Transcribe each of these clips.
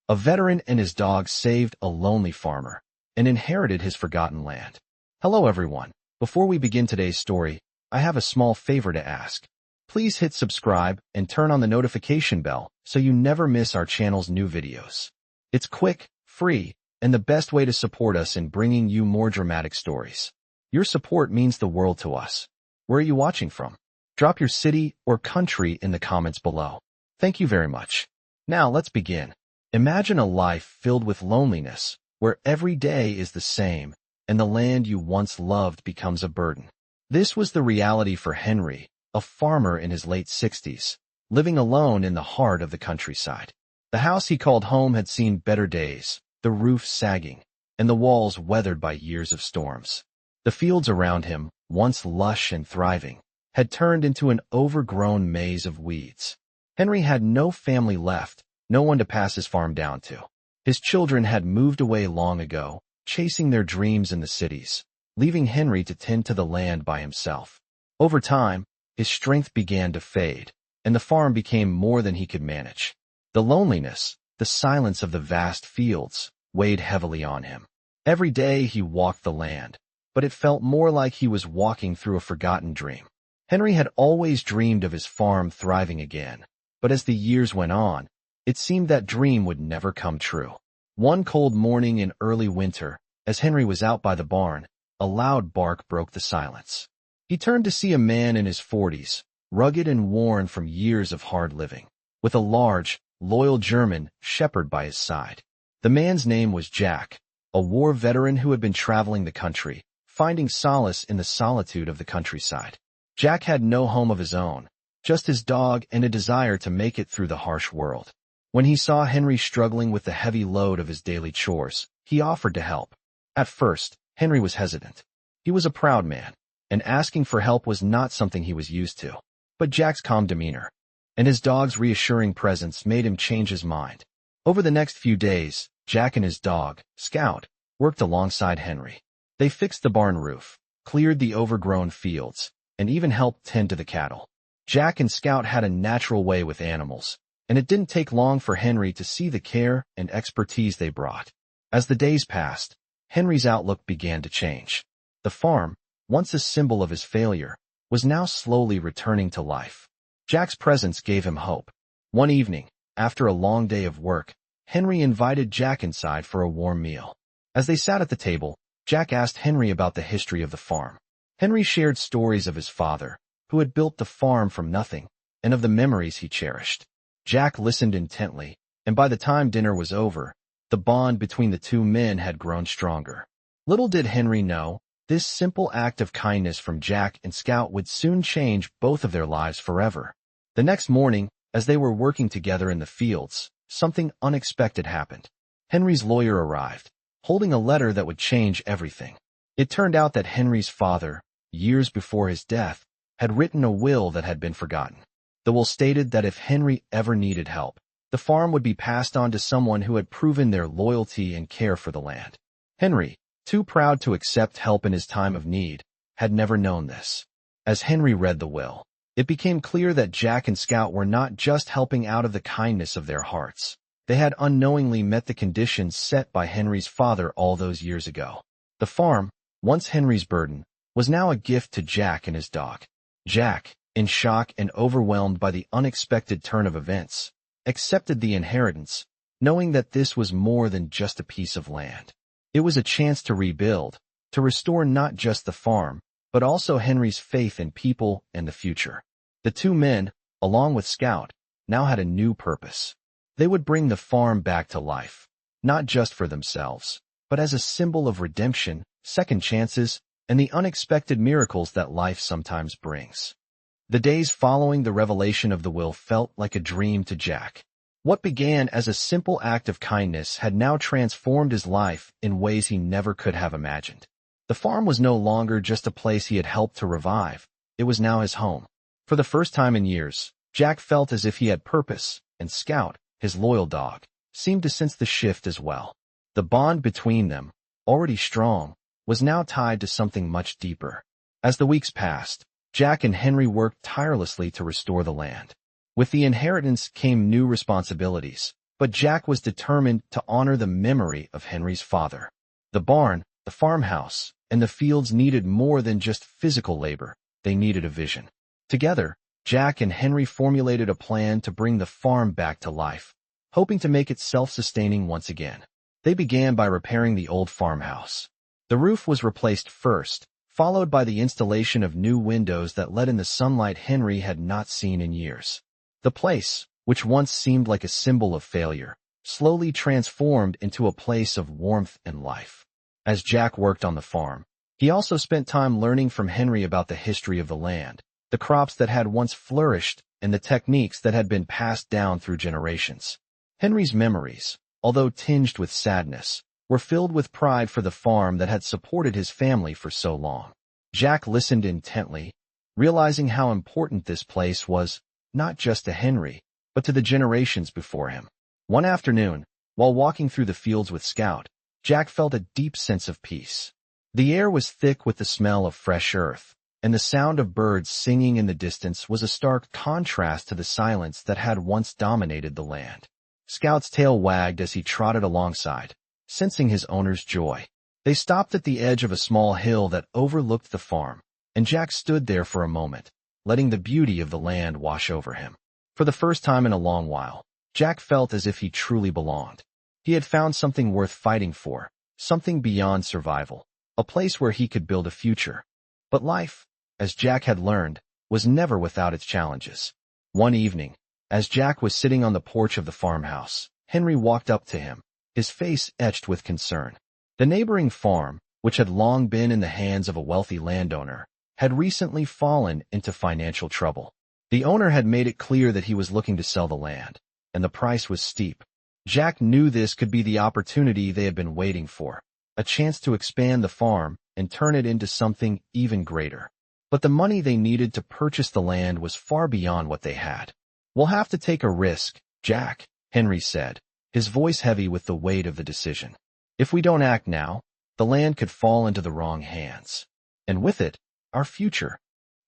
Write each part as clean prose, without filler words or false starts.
A veteran and his dog saved a lonely farmer and inherited his forgotten land. Hello everyone. Before we begin today's story, I have a small favor to ask. Please hit subscribe and turn on the notification bell so you never miss our channel's new videos. It's quick, free, and the best way to support us in bringing you more dramatic stories. Your support means the world to us. Where are you watching from? Drop your city or country in the comments below. Thank you very much. Now let's begin. Imagine a life filled with loneliness, where every day is the same, and the land you once loved becomes a burden. This was the reality for Henry, a farmer in his late 60s, living alone in the heart of the countryside. The house he called home had seen better days, the roof sagging, and the walls weathered by years of storms. The fields around him, once lush and thriving, had turned into an overgrown maze of weeds. Henry had no family left, no one to pass his farm down to. His children had moved away long ago, chasing their dreams in the cities, leaving Henry to tend to the land by himself. Over time, his strength began to fade, and the farm became more than he could manage. The loneliness, the silence of the vast fields, weighed heavily on him. Every day he walked the land, but it felt more like he was walking through a forgotten dream. Henry had always dreamed of his farm thriving again, but as the years went on, it seemed that dream would never come true. One cold morning in early winter, as Henry was out by the barn, a loud bark broke the silence. He turned to see a man in his 40s, rugged and worn from years of hard living, with a large, loyal German shepherd by his side. The man's name was Jack, a war veteran who had been traveling the country, finding solace in the solitude of the countryside. Jack had no home of his own, just his dog and a desire to make it through the harsh world. When he saw Henry struggling with the heavy load of his daily chores, he offered to help. At first, Henry was hesitant. He was a proud man, and asking for help was not something he was used to. But Jack's calm demeanor and his dog's reassuring presence made him change his mind. Over the next few days, Jack and his dog, Scout, worked alongside Henry. They fixed the barn roof, cleared the overgrown fields, and even helped tend to the cattle. Jack and Scout had a natural way with animals, and it didn't take long for Henry to see the care and expertise they brought. As the days passed, Henry's outlook began to change. The farm, once a symbol of his failure, was now slowly returning to life. Jack's presence gave him hope. One evening, after a long day of work, Henry invited Jack inside for a warm meal. As they sat at the table, Jack asked Henry about the history of the farm. Henry shared stories of his father, who had built the farm from nothing, and of the memories he cherished. Jack listened intently, and by the time dinner was over, the bond between the two men had grown stronger. Little did Henry know, this simple act of kindness from Jack and Scout would soon change both of their lives forever. The next morning, as they were working together in the fields, something unexpected happened. Henry's lawyer arrived, holding a letter that would change everything. It turned out that Henry's father, years before his death, had written a will that had been forgotten. The will stated that if Henry ever needed help, the farm would be passed on to someone who had proven their loyalty and care for the land. Henry, too proud to accept help in his time of need, had never known this. As Henry read the will, it became clear that Jack and Scout were not just helping out of the kindness of their hearts. They had unknowingly met the conditions set by Henry's father all those years ago. The farm, once Henry's burden, was now a gift to Jack and his dog. Jack, in shock and overwhelmed by the unexpected turn of events, accepted the inheritance, knowing that this was more than just a piece of land. It was a chance to rebuild, to restore not just the farm, but also Henry's faith in people and the future. The two men, along with Scout, now had a new purpose. They would bring the farm back to life, not just for themselves, but as a symbol of redemption, second chances, and the unexpected miracles that life sometimes brings. The days following the revelation of the will felt like a dream to Jack. What began as a simple act of kindness had now transformed his life in ways he never could have imagined. The farm was no longer just a place he had helped to revive. It was now his home. For the first time in years, Jack felt as if he had purpose, and Scout, his loyal dog, seemed to sense the shift as well. The bond between them, already strong, was now tied to something much deeper. As the weeks passed, Jack and Henry worked tirelessly to restore the land. With the inheritance came new responsibilities, But Jack was determined to honor the memory of Henry's father. The barn, the farmhouse, and the fields needed more than just physical labor. They needed a vision. Together, Jack and Henry formulated a plan to bring the farm back to life, hoping to make it self-sustaining once again. They began by repairing the old farmhouse. The roof was replaced first, followed by the installation of new windows that let in the sunlight Henry had not seen in years. The place, which once seemed like a symbol of failure, slowly transformed into a place of warmth and life. As Jack worked on the farm, he also spent time learning from Henry about the history of the land, the crops that had once flourished, and the techniques that had been passed down through generations. Henry's memories, although tinged with sadness, were filled with pride for the farm that had supported his family for so long. Jack listened intently, realizing how important this place was, not just to Henry, but to the generations before him. One afternoon, while walking through the fields with Scout, Jack felt a deep sense of peace. The air was thick with the smell of fresh earth, and the sound of birds singing in the distance was a stark contrast to the silence that had once dominated the land. Scout's tail wagged as he trotted alongside, sensing his owner's joy. They stopped at the edge of a small hill that overlooked the farm, and Jack stood there for a moment, letting the beauty of the land wash over him. For the first time in a long while, Jack felt as if he truly belonged. He had found something worth fighting for, something beyond survival, a place where he could build a future. But life, as Jack had learned, was never without its challenges. One evening, as Jack was sitting on the porch of the farmhouse, Henry walked up to him, his face etched with concern. The neighboring farm, which had long been in the hands of a wealthy landowner, had recently fallen into financial trouble. The owner had made it clear that he was looking to sell the land, and the price was steep. Jack knew this could be the opportunity they had been waiting for, a chance to expand the farm and turn it into something even greater. But the money they needed to purchase the land was far beyond what they had. "We'll have to take a risk, Jack," Henry said, his voice heavy with the weight of the decision. "If we don't act now, the land could fall into the wrong hands. And with it, our future."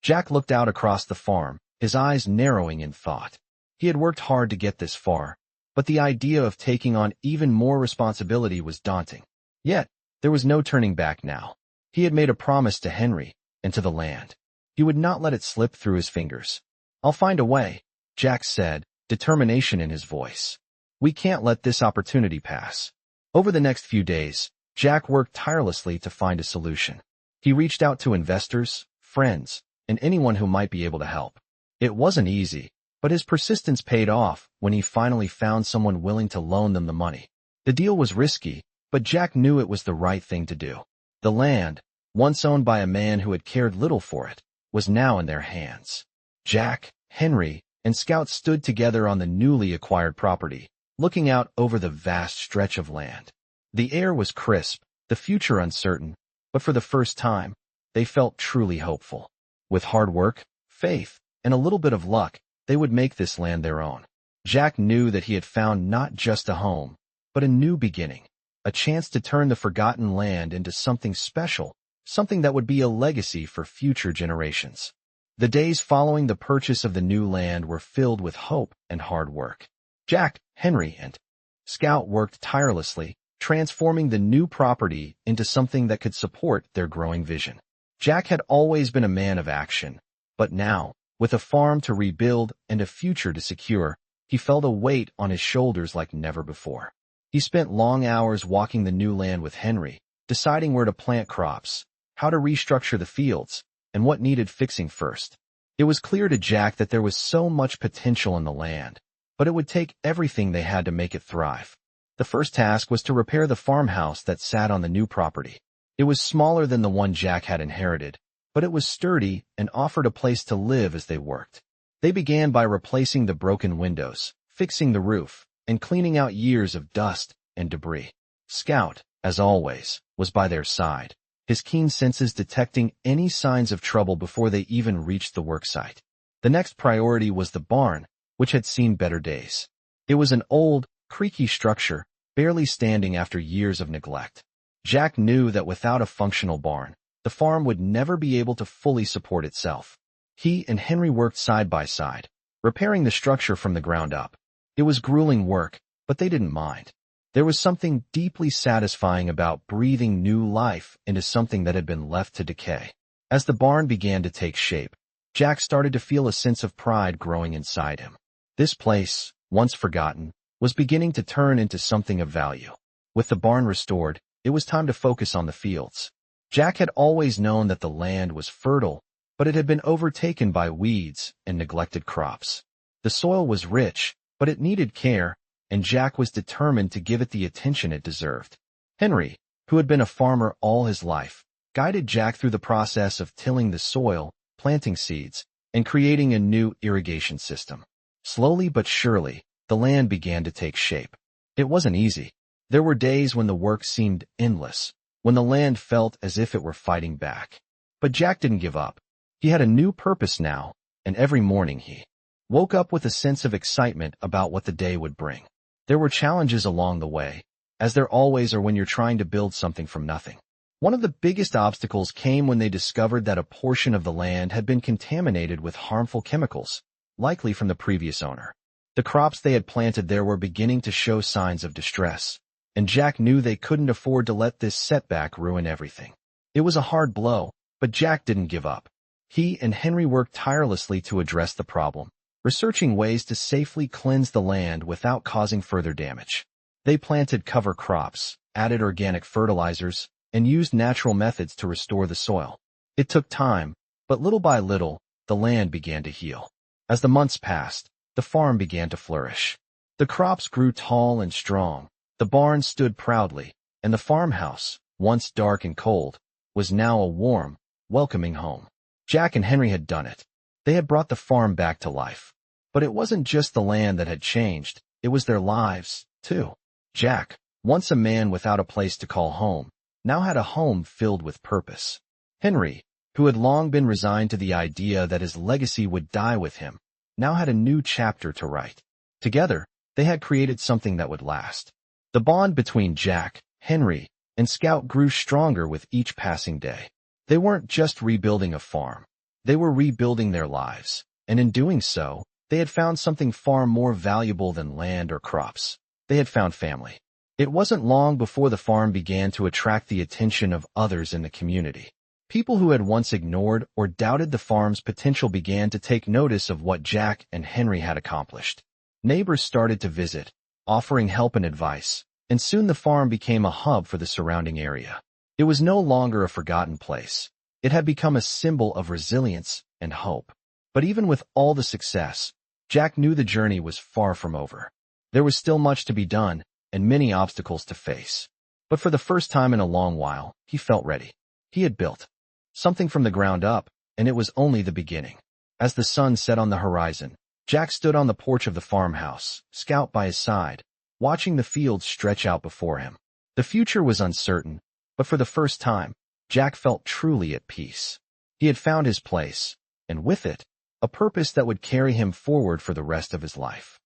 Jack looked out across the farm, his eyes narrowing in thought. He had worked hard to get this far, but the idea of taking on even more responsibility was daunting. Yet, there was no turning back now. He had made a promise to Henry and to the land. He would not let it slip through his fingers. "I'll find a way," Jack said, determination in his voice. "We can't let this opportunity pass." Over the next few days, Jack worked tirelessly to find a solution. He reached out to investors, friends, and anyone who might be able to help. It wasn't easy, but his persistence paid off when he finally found someone willing to loan them the money. The deal was risky, but Jack knew it was the right thing to do. The land, once owned by a man who had cared little for it, was now in their hands. Jack, Henry, and Scout stood together on the newly acquired property, looking out over the vast stretch of land. The air was crisp, the future uncertain, but for the first time, they felt truly hopeful. With hard work, faith, and a little bit of luck, they would make this land their own. Jack knew that he had found not just a home, but a new beginning, a chance to turn the forgotten land into something special, something that would be a legacy for future generations. The days following the purchase of the new land were filled with hope and hard work. Jack, Henry, and Scout worked tirelessly, transforming the new property into something that could support their growing vision. Jack had always been a man of action, but now, with a farm to rebuild and a future to secure, he felt a weight on his shoulders like never before. He spent long hours walking the new land with Henry, deciding where to plant crops, how to restructure the fields, and what needed fixing first. It was clear to Jack that there was so much potential in the land, but it would take everything they had to make it thrive. The first task was to repair the farmhouse that sat on the new property. It was smaller than the one Jack had inherited, but it was sturdy and offered a place to live as they worked. They began by replacing the broken windows, fixing the roof, and cleaning out years of dust and debris. Scout, as always, was by their side, his keen senses detecting any signs of trouble before they even reached the worksite. The next priority was the barn, which had seen better days. It was an old, creaky structure, barely standing after years of neglect. Jack knew that without a functional barn, the farm would never be able to fully support itself. He and Henry worked side by side, repairing the structure from the ground up. It was grueling work, but they didn't mind. There was something deeply satisfying about breathing new life into something that had been left to decay. As the barn began to take shape, Jack started to feel a sense of pride growing inside him. This place, once forgotten, was beginning to turn into something of value. With the barn restored, it was time to focus on the fields. Jack had always known that the land was fertile, but it had been overtaken by weeds and neglected crops. The soil was rich, but it needed care, and Jack was determined to give it the attention it deserved. Henry, who had been a farmer all his life, guided Jack through the process of tilling the soil, planting seeds, and creating a new irrigation system. Slowly but surely, the land began to take shape. It wasn't easy. There were days when the work seemed endless, when the land felt as if it were fighting back. But Jack didn't give up. He had a new purpose now, and every morning he woke up with a sense of excitement about what the day would bring. There were challenges along the way, as there always are when you're trying to build something from nothing. One of the biggest obstacles came when they discovered that a portion of the land had been contaminated with harmful chemicals, likely from the previous owner. The crops they had planted there were beginning to show signs of distress, and Jack knew they couldn't afford to let this setback ruin everything. It was a hard blow, but Jack didn't give up. He and Henry worked tirelessly to address the problem, researching ways to safely cleanse the land without causing further damage. They planted cover crops, added organic fertilizers, and used natural methods to restore the soil. It took time, but little by little, the land began to heal. As the months passed, the farm began to flourish. The crops grew tall and strong, the barn stood proudly, and the farmhouse, once dark and cold, was now a warm, welcoming home. Jack and Henry had done it. They had brought the farm back to life. But it wasn't just the land that had changed, it was their lives, too. Jack, once a man without a place to call home, now had a home filled with purpose. Henry, who had long been resigned to the idea that his legacy would die with him, now had a new chapter to write. Together, they had created something that would last. The bond between Jack, Henry, and Scout grew stronger with each passing day. They weren't just rebuilding a farm. They were rebuilding their lives, and in doing so, they had found something far more valuable than land or crops. They had found family. It wasn't long before the farm began to attract the attention of others in the community. People who had once ignored or doubted the farm's potential began to take notice of what Jack and Henry had accomplished. Neighbors started to visit, offering help and advice, and soon the farm became a hub for the surrounding area. It was no longer a forgotten place. It had become a symbol of resilience and hope. But even with all the success, Jack knew the journey was far from over. There was still much to be done, and many obstacles to face. But for the first time in a long while, he felt ready. He had built something from the ground up, and it was only the beginning. As the sun set on the horizon, Jack stood on the porch of the farmhouse, Scout by his side, watching the fields stretch out before him. The future was uncertain, but for the first time, Jack felt truly at peace. He had found his place, and with it, a purpose that would carry him forward for the rest of his life.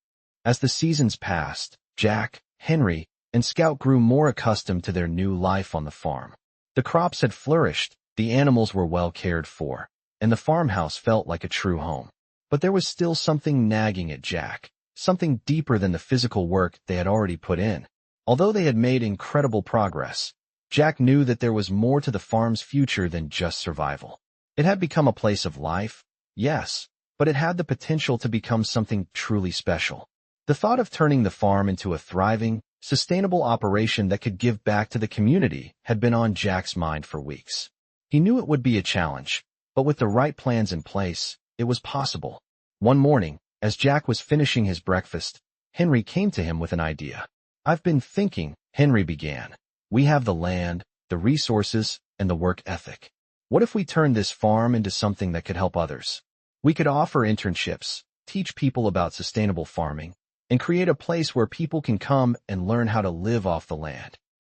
As the seasons passed, Jack, Henry, and Scout grew more accustomed to their new life on the farm. The crops had flourished, the animals were well cared for, and the farmhouse felt like a true home. But there was still something nagging at Jack, something deeper than the physical work they had already put in. Although they had made incredible progress, Jack knew that there was more to the farm's future than just survival. It had become a place of life, yes, but it had the potential to become something truly special. The thought of turning the farm into a thriving, sustainable operation that could give back to the community had been on Jack's mind for weeks. He knew it would be a challenge, but with the right plans in place, it was possible. One morning, as Jack was finishing his breakfast, Henry came to him with an idea. "I've been thinking," Henry began. "We have the land, the resources, and the work ethic. What if we turned this farm into something that could help others? We could offer internships, teach people about sustainable farming, and create a place where people can come and learn how to live off the land."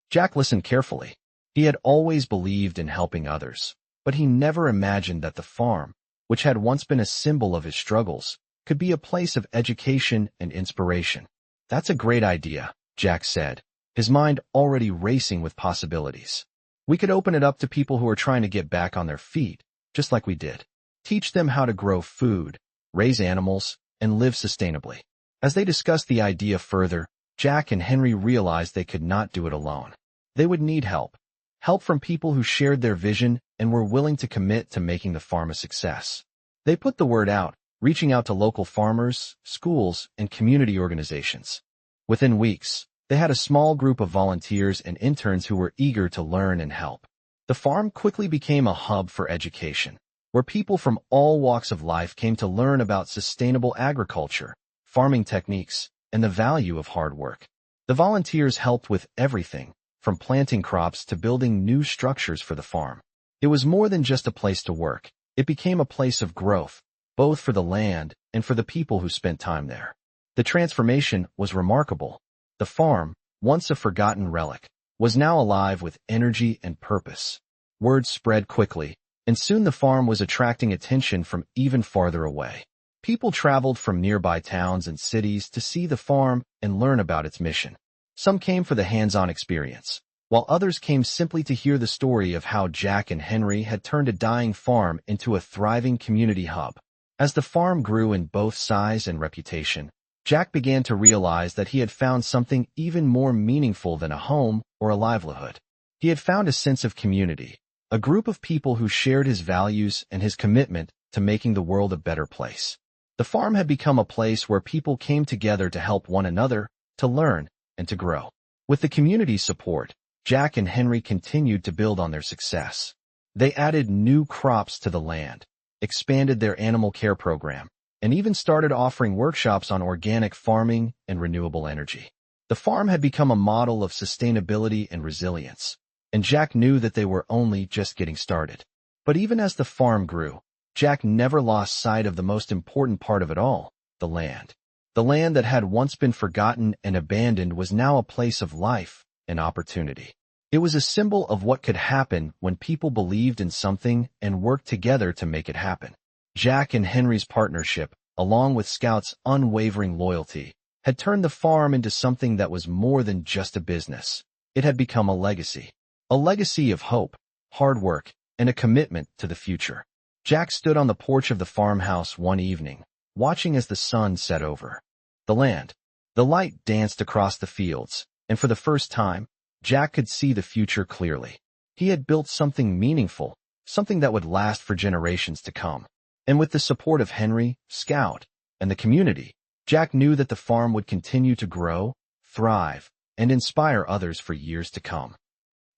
Jack listened carefully. He had always believed in helping others, but he never imagined that the farm, which had once been a symbol of his struggles, could be a place of education and inspiration. "That's a great idea," Jack said, his mind already racing with possibilities. "We could open it up to people who are trying to get back on their feet, just like we did. Teach them how to grow food, raise animals, and live sustainably." As they discussed the idea further, Jack and Henry realized they could not do it alone. They would need help. Help from people who shared their vision and were willing to commit to making the farm a success. They put the word out, reaching out to local farmers, schools, and community organizations. Within weeks, they had a small group of volunteers and interns who were eager to learn and help. The farm quickly became a hub for education, where people from all walks of life came to learn about sustainable agriculture, farming techniques, and the value of hard work. The volunteers helped with everything, from planting crops to building new structures for the farm. It was more than just a place to work. It became a place of growth, both for the land and for the people who spent time there. The transformation was remarkable. The farm, once a forgotten relic, was now alive with energy and purpose. Word spread quickly, and soon the farm was attracting attention from even farther away. People traveled from nearby towns and cities to see the farm and learn about its mission. Some came for the hands-on experience, while others came simply to hear the story of how Jack and Henry had turned a dying farm into a thriving community hub. As the farm grew in both size and reputation, Jack began to realize that he had found something even more meaningful than a home or a livelihood. He had found a sense of community, a group of people who shared his values and his commitment to making the world a better place. The farm had become a place where people came together to help one another, to learn, and to grow. With the community's support, Jack and Henry continued to build on their success. They added new crops to the land, expanded their animal care program, and even started offering workshops on organic farming and renewable energy. The farm had become a model of sustainability and resilience, and Jack knew that they were only just getting started. But even as the farm grew, Jack never lost sight of the most important part of it all, the land. The land that had once been forgotten and abandoned was now a place of life and opportunity. It was a symbol of what could happen when people believed in something and worked together to make it happen. Jack and Henry's partnership, along with Scout's unwavering loyalty, had turned the farm into something that was more than just a business. It had become a legacy of hope, hard work, and a commitment to the future. Jack stood on the porch of the farmhouse one evening, watching as the sun set over the land. The light danced across the fields, and for the first time, Jack could see the future clearly. He had built something meaningful, something that would last for generations to come. And with the support of Henry, Scout, and the community, Jack knew that the farm would continue to grow, thrive, and inspire others for years to come.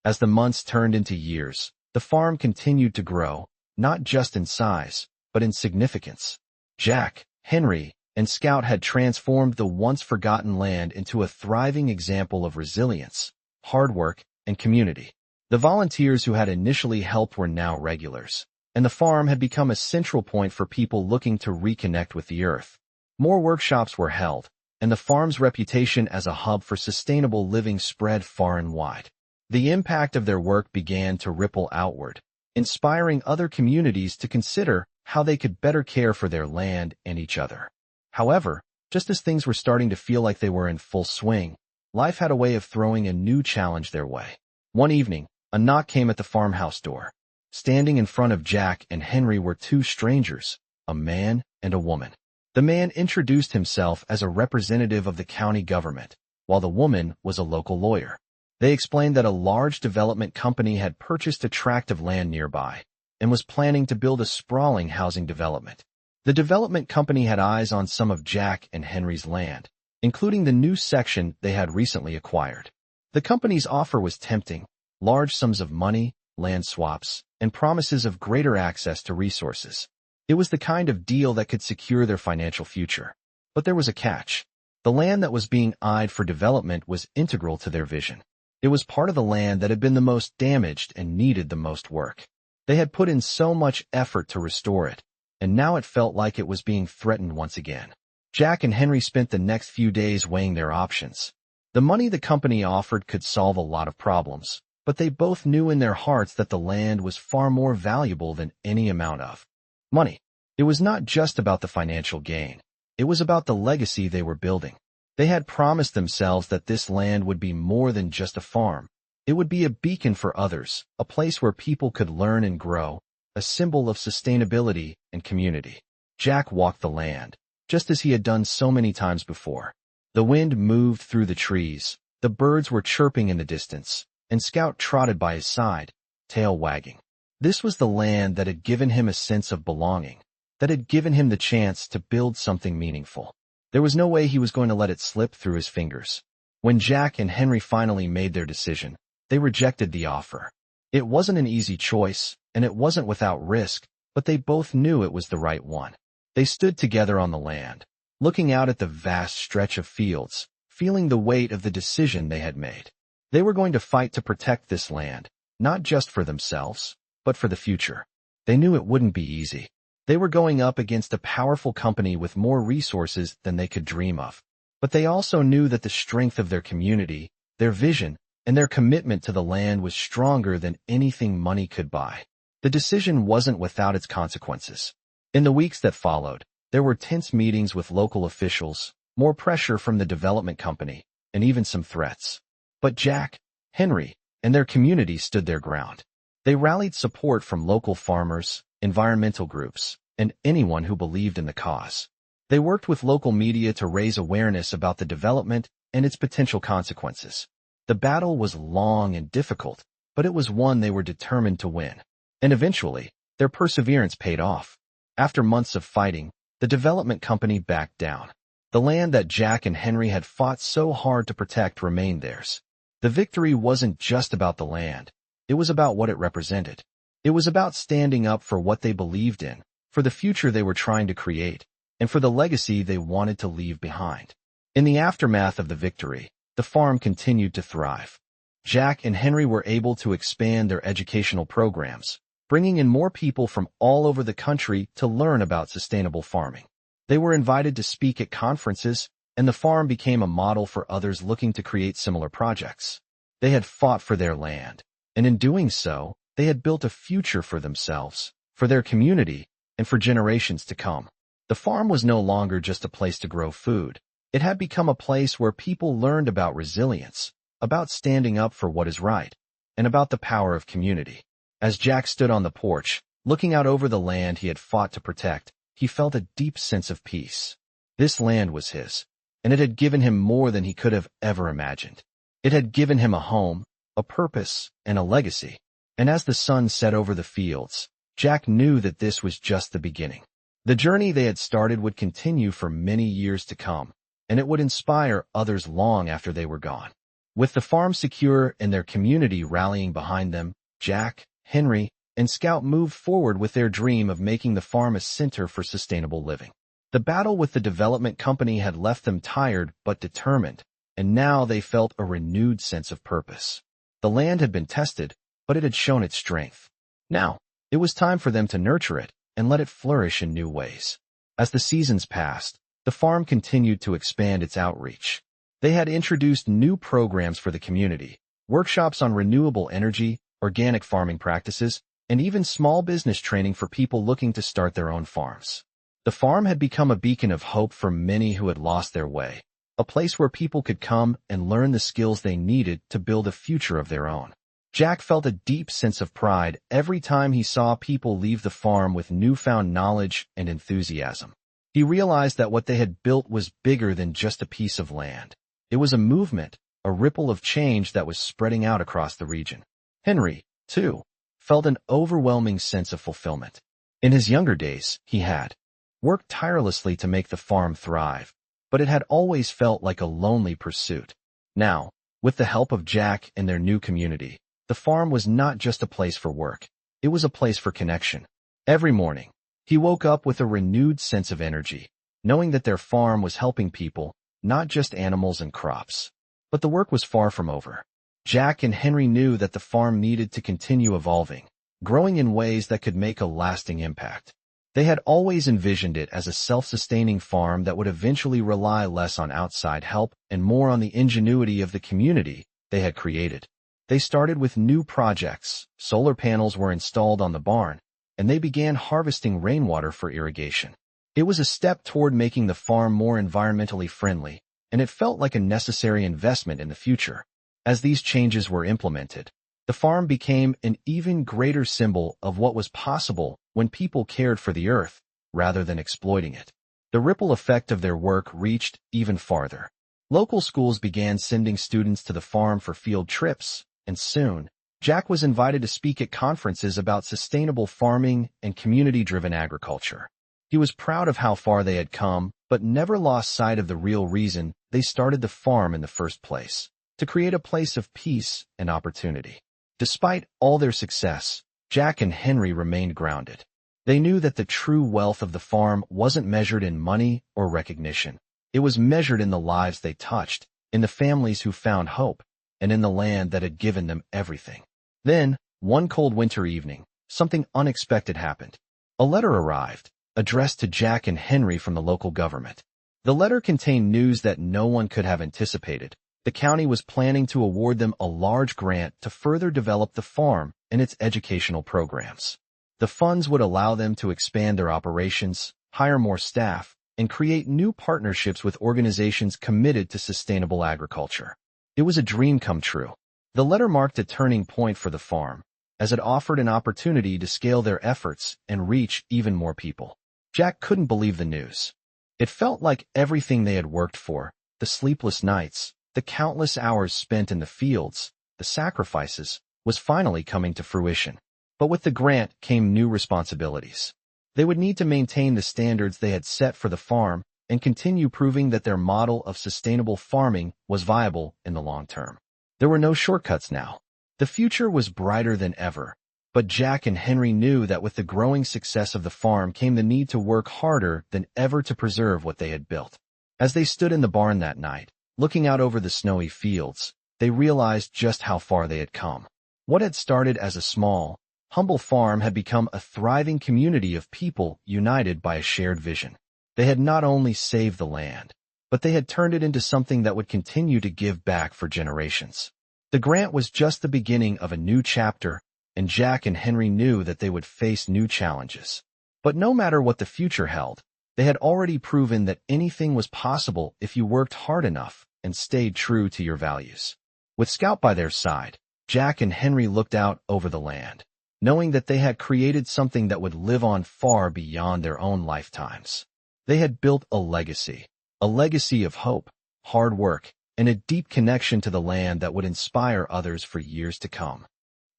As the months turned into years, the farm continued to grow, not just in size, but in significance. Jack, Henry, and Scout had transformed the once-forgotten land into a thriving example of resilience, hard work, and community. The volunteers who had initially helped were now regulars, and the farm had become a central point for people looking to reconnect with the earth. More workshops were held, and the farm's reputation as a hub for sustainable living spread far and wide. The impact of their work began to ripple outward, inspiring other communities to consider how they could better care for their land and each other. However, just as things were starting to feel like they were in full swing, life had a way of throwing a new challenge their way. One evening, a knock came at the farmhouse door. Standing in front of Jack and Henry were two strangers, a man and a woman. The man introduced himself as a representative of the county government, while the woman was a local lawyer. They explained that a large development company had purchased a tract of land nearby and was planning to build a sprawling housing development. The development company had eyes on some of Jack and Henry's land, including the new section they had recently acquired. The company's offer was tempting: large sums of money, land swaps, and promises of greater access to resources. It was the kind of deal that could secure their financial future. But there was a catch. The land that was being eyed for development was integral to their vision. It was part of the land that had been the most damaged and needed the most work. They had put in so much effort to restore it, and now it felt like it was being threatened once again. Jack and Henry spent the next few days weighing their options. The money the company offered could solve a lot of problems, but they both knew in their hearts that the land was far more valuable than any amount of money. It was not just about the financial gain. It was about the legacy they were building. They had promised themselves that this land would be more than just a farm. It would be a beacon for others, a place where people could learn and grow, a symbol of sustainability and community. Jack walked the land, just as he had done so many times before. The wind moved through the trees, the birds were chirping in the distance, and Scout trotted by his side, tail wagging. This was the land that had given him a sense of belonging, that had given him the chance to build something meaningful. There was no way he was going to let it slip through his fingers. When Jack and Henry finally made their decision, they rejected the offer. It wasn't an easy choice, and it wasn't without risk, but they both knew it was the right one. They stood together on the land, looking out at the vast stretch of fields, feeling the weight of the decision they had made. They were going to fight to protect this land, not just for themselves, but for the future. They knew it wouldn't be easy. They were going up against a powerful company with more resources than they could dream of. But they also knew that the strength of their community, their vision, and their commitment to the land was stronger than anything money could buy. The decision wasn't without its consequences. In the weeks that followed, there were tense meetings with local officials, more pressure from the development company, and even some threats. But Jack, Henry, and their community stood their ground. They rallied support from local farmers, environmental groups, and anyone who believed in the cause. They worked with local media to raise awareness about the development and its potential consequences. The battle was long and difficult, but it was one they were determined to win. And eventually, their perseverance paid off. After months of fighting, the development company backed down. The land that Jack and Henry had fought so hard to protect remained theirs. The victory wasn't just about the land. It was about what it represented. It was about standing up for what they believed in, for the future they were trying to create, and for the legacy they wanted to leave behind. In the aftermath of the victory, the farm continued to thrive. Jack and Henry were able to expand their educational programs, bringing in more people from all over the country to learn about sustainable farming. They were invited to speak at conferences, and the farm became a model for others looking to create similar projects. They had fought for their land, and in doing so, they had built a future for themselves, for their community, and for generations to come. The farm was no longer just a place to grow food. It had become a place where people learned about resilience, about standing up for what is right, and about the power of community. As Jack stood on the porch, looking out over the land he had fought to protect, he felt a deep sense of peace. This land was his, and it had given him more than he could have ever imagined. It had given him a home, a purpose, and a legacy. And as the sun set over the fields, Jack knew that this was just the beginning. The journey they had started would continue for many years to come, and it would inspire others long after they were gone. With the farm secure and their community rallying behind them, Jack, Henry, and Scout moved forward with their dream of making the farm a center for sustainable living. The battle with the development company had left them tired but determined, and now they felt a renewed sense of purpose. The land had been tested, but it had shown its strength. Now, it was time for them to nurture it and let it flourish in new ways. As the seasons passed, the farm continued to expand its outreach. They had introduced new programs for the community, workshops on renewable energy, organic farming practices, and even small business training for people looking to start their own farms. The farm had become a beacon of hope for many who had lost their way, a place where people could come and learn the skills they needed to build a future of their own. Jack felt a deep sense of pride every time he saw people leave the farm with newfound knowledge and enthusiasm. He realized that what they had built was bigger than just a piece of land. It was a movement, a ripple of change that was spreading out across the region. Henry, too, felt an overwhelming sense of fulfillment. In his younger days, he had worked tirelessly to make the farm thrive, but it had always felt like a lonely pursuit. Now, with the help of Jack and their new community, the farm was not just a place for work. It was a place for connection. Every morning, he woke up with a renewed sense of energy, knowing that their farm was helping people, not just animals and crops. But the work was far from over. Jack and Henry knew that the farm needed to continue evolving, growing in ways that could make a lasting impact. They had always envisioned it as a self-sustaining farm that would eventually rely less on outside help and more on the ingenuity of the community they had created. They started with new projects. Solar panels were installed on the barn, and they began harvesting rainwater for irrigation. It was a step toward making the farm more environmentally friendly, and it felt like a necessary investment in the future. As these changes were implemented, the farm became an even greater symbol of what was possible when people cared for the earth rather than exploiting it. The ripple effect of their work reached even farther. Local schools began sending students to the farm for field trips, and soon, Jack was invited to speak at conferences about sustainable farming and community-driven agriculture. He was proud of how far they had come, but never lost sight of the real reason they started the farm in the first place: to create a place of peace and opportunity. Despite all their success, Jack and Henry remained grounded. They knew that the true wealth of the farm wasn't measured in money or recognition. It was measured in the lives they touched, in the families who found hope, and in the land that had given them everything. Then, one cold winter evening, something unexpected happened. A letter arrived, addressed to Jack and Henry from the local government. The letter contained news that no one could have anticipated. The county was planning to award them a large grant to further develop the farm and its educational programs. The funds would allow them to expand their operations, hire more staff, and create new partnerships with organizations committed to sustainable agriculture. It was a dream come true. The letter marked a turning point for the farm, as it offered an opportunity to scale their efforts and reach even more people. Jack couldn't believe the news. It felt like everything they had worked for, the sleepless nights, the countless hours spent in the fields, the sacrifices, was finally coming to fruition. But with the grant came new responsibilities. They would need to maintain the standards they had set for the farm and continue proving that their model of sustainable farming was viable in the long term. There were no shortcuts now. The future was brighter than ever, but Jack and Henry knew that with the growing success of the farm came the need to work harder than ever to preserve what they had built. As they stood in the barn that night, looking out over the snowy fields, they realized just how far they had come. What had started as a small, humble farm had become a thriving community of people united by a shared vision. They had not only saved the land, but they had turned it into something that would continue to give back for generations. The grant was just the beginning of a new chapter, and Jack and Henry knew that they would face new challenges. But no matter what the future held, they had already proven that anything was possible if you worked hard enough and stayed true to your values. With Scout by their side, Jack and Henry looked out over the land, knowing that they had created something that would live on far beyond their own lifetimes. They had built a legacy of hope, hard work, and a deep connection to the land that would inspire others for years to come.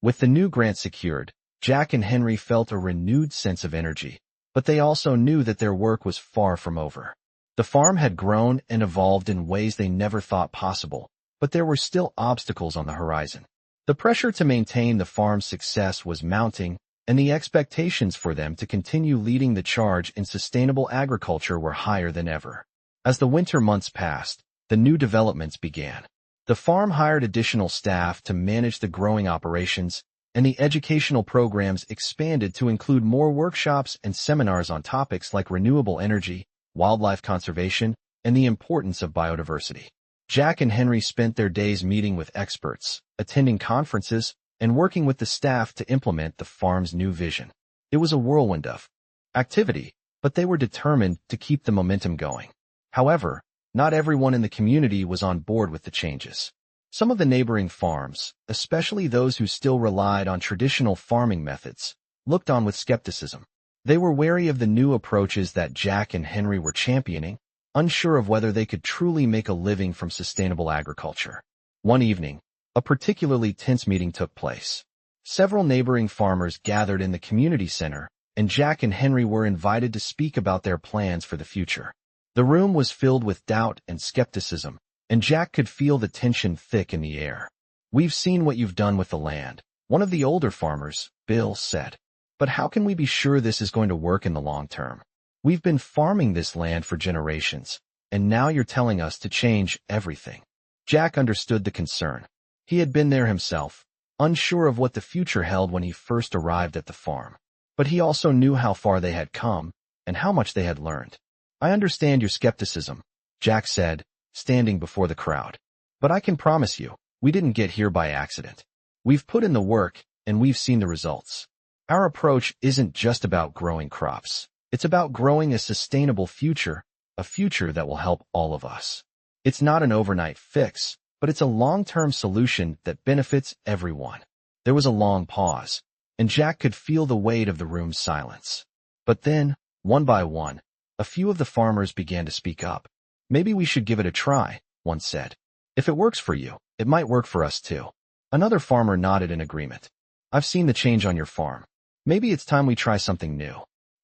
With the new grant secured, Jack and Henry felt a renewed sense of energy, but they also knew that their work was far from over. The farm had grown and evolved in ways they never thought possible, but there were still obstacles on the horizon. The pressure to maintain the farm's success was mounting, and the expectations for them to continue leading the charge in sustainable agriculture were higher than ever. As the winter months passed, the new developments began. The farm hired additional staff to manage the growing operations, and the educational programs expanded to include more workshops and seminars on topics like renewable energy, wildlife conservation, and the importance of biodiversity. Jack and Henry spent their days meeting with experts, attending conferences, and working with the staff to implement the farm's new vision. It was a whirlwind of activity, but they were determined to keep the momentum going. However, not everyone in the community was on board with the changes. Some of the neighboring farms, especially those who still relied on traditional farming methods, looked on with skepticism. They were wary of the new approaches that Jack and Henry were championing, unsure of whether they could truly make a living from sustainable agriculture. One evening, a particularly tense meeting took place. Several neighboring farmers gathered in the community center, and Jack and Henry were invited to speak about their plans for the future. The room was filled with doubt and skepticism, and Jack could feel the tension thick in the air. "We've seen what you've done with the land," one of the older farmers, Bill, said. "But how can we be sure this is going to work in the long term? We've been farming this land for generations, and now you're telling us to change everything." Jack understood the concern. He had been there himself, unsure of what the future held when he first arrived at the farm. But he also knew how far they had come, and how much they had learned. "I understand your skepticism," Jack said, standing before the crowd. "But I can promise you, we didn't get here by accident. We've put in the work, and we've seen the results. Our approach isn't just about growing crops. It's about growing a sustainable future, a future that will help all of us. It's not an overnight fix, but it's a long-term solution that benefits everyone." There was a long pause, and Jack could feel the weight of the room's silence. But then, one by one, a few of the farmers began to speak up. "Maybe we should give it a try," one said. If it works for you, it might work for us too. Another farmer nodded in agreement. I've seen the change on your farm. Maybe it's time we try something new.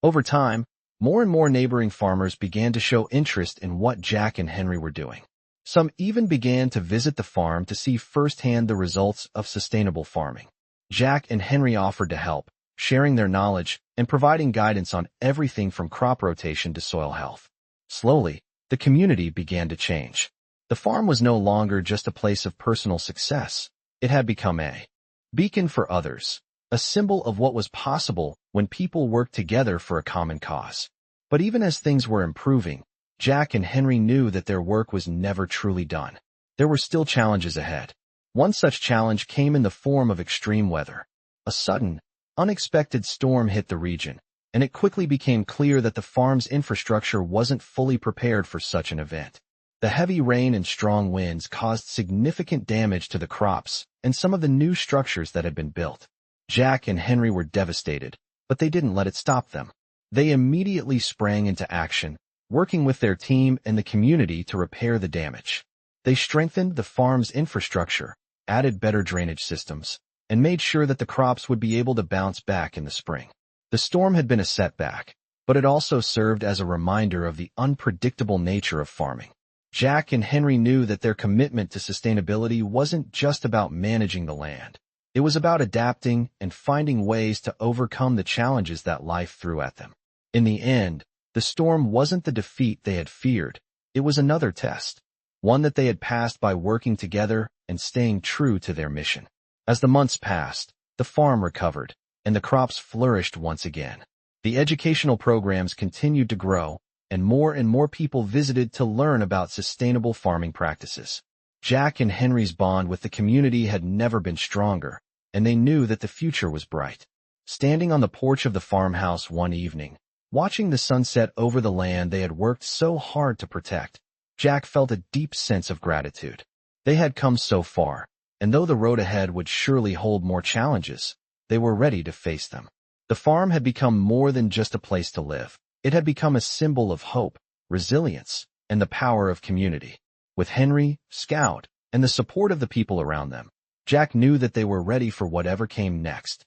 Over time, more and more neighboring farmers began to show interest in what Jack and Henry were doing. Some even began to visit the farm to see firsthand the results of sustainable farming. Jack and Henry offered to help, sharing their knowledge and providing guidance on everything from crop rotation to soil health. Slowly, the community began to change. The farm was no longer just a place of personal success. It had become a beacon for others, a symbol of what was possible when people worked together for a common cause. But even as things were improving, Jack and Henry knew that their work was never truly done. There were still challenges ahead. One such challenge came in the form of extreme weather. A sudden, unexpected storm hit the region, and it quickly became clear that the farm's infrastructure wasn't fully prepared for such an event. The heavy rain and strong winds caused significant damage to the crops and some of the new structures that had been built. Jack and Henry were devastated, but they didn't let it stop them. They immediately sprang into action, working with their team and the community to repair the damage. They strengthened the farm's infrastructure, added better drainage systems, and made sure that the crops would be able to bounce back in the spring. The storm had been a setback, but it also served as a reminder of the unpredictable nature of farming. Jack and Henry knew that their commitment to sustainability wasn't just about managing the land. It was about adapting and finding ways to overcome the challenges that life threw at them. In the end, the storm wasn't the defeat they had feared. It was another test, one that they had passed by working together and staying true to their mission. As the months passed, the farm recovered, and the crops flourished once again. The educational programs continued to grow, and more people visited to learn about sustainable farming practices. Jack and Henry's bond with the community had never been stronger, and they knew that the future was bright. Standing on the porch of the farmhouse one evening, watching the sunset over the land they had worked so hard to protect, Jack felt a deep sense of gratitude. They had come so far, and though the road ahead would surely hold more challenges, they were ready to face them. The farm had become more than just a place to live. It had become a symbol of hope, resilience, and the power of community. With Henry, Scout, and the support of the people around them, Jack knew that they were ready for whatever came next.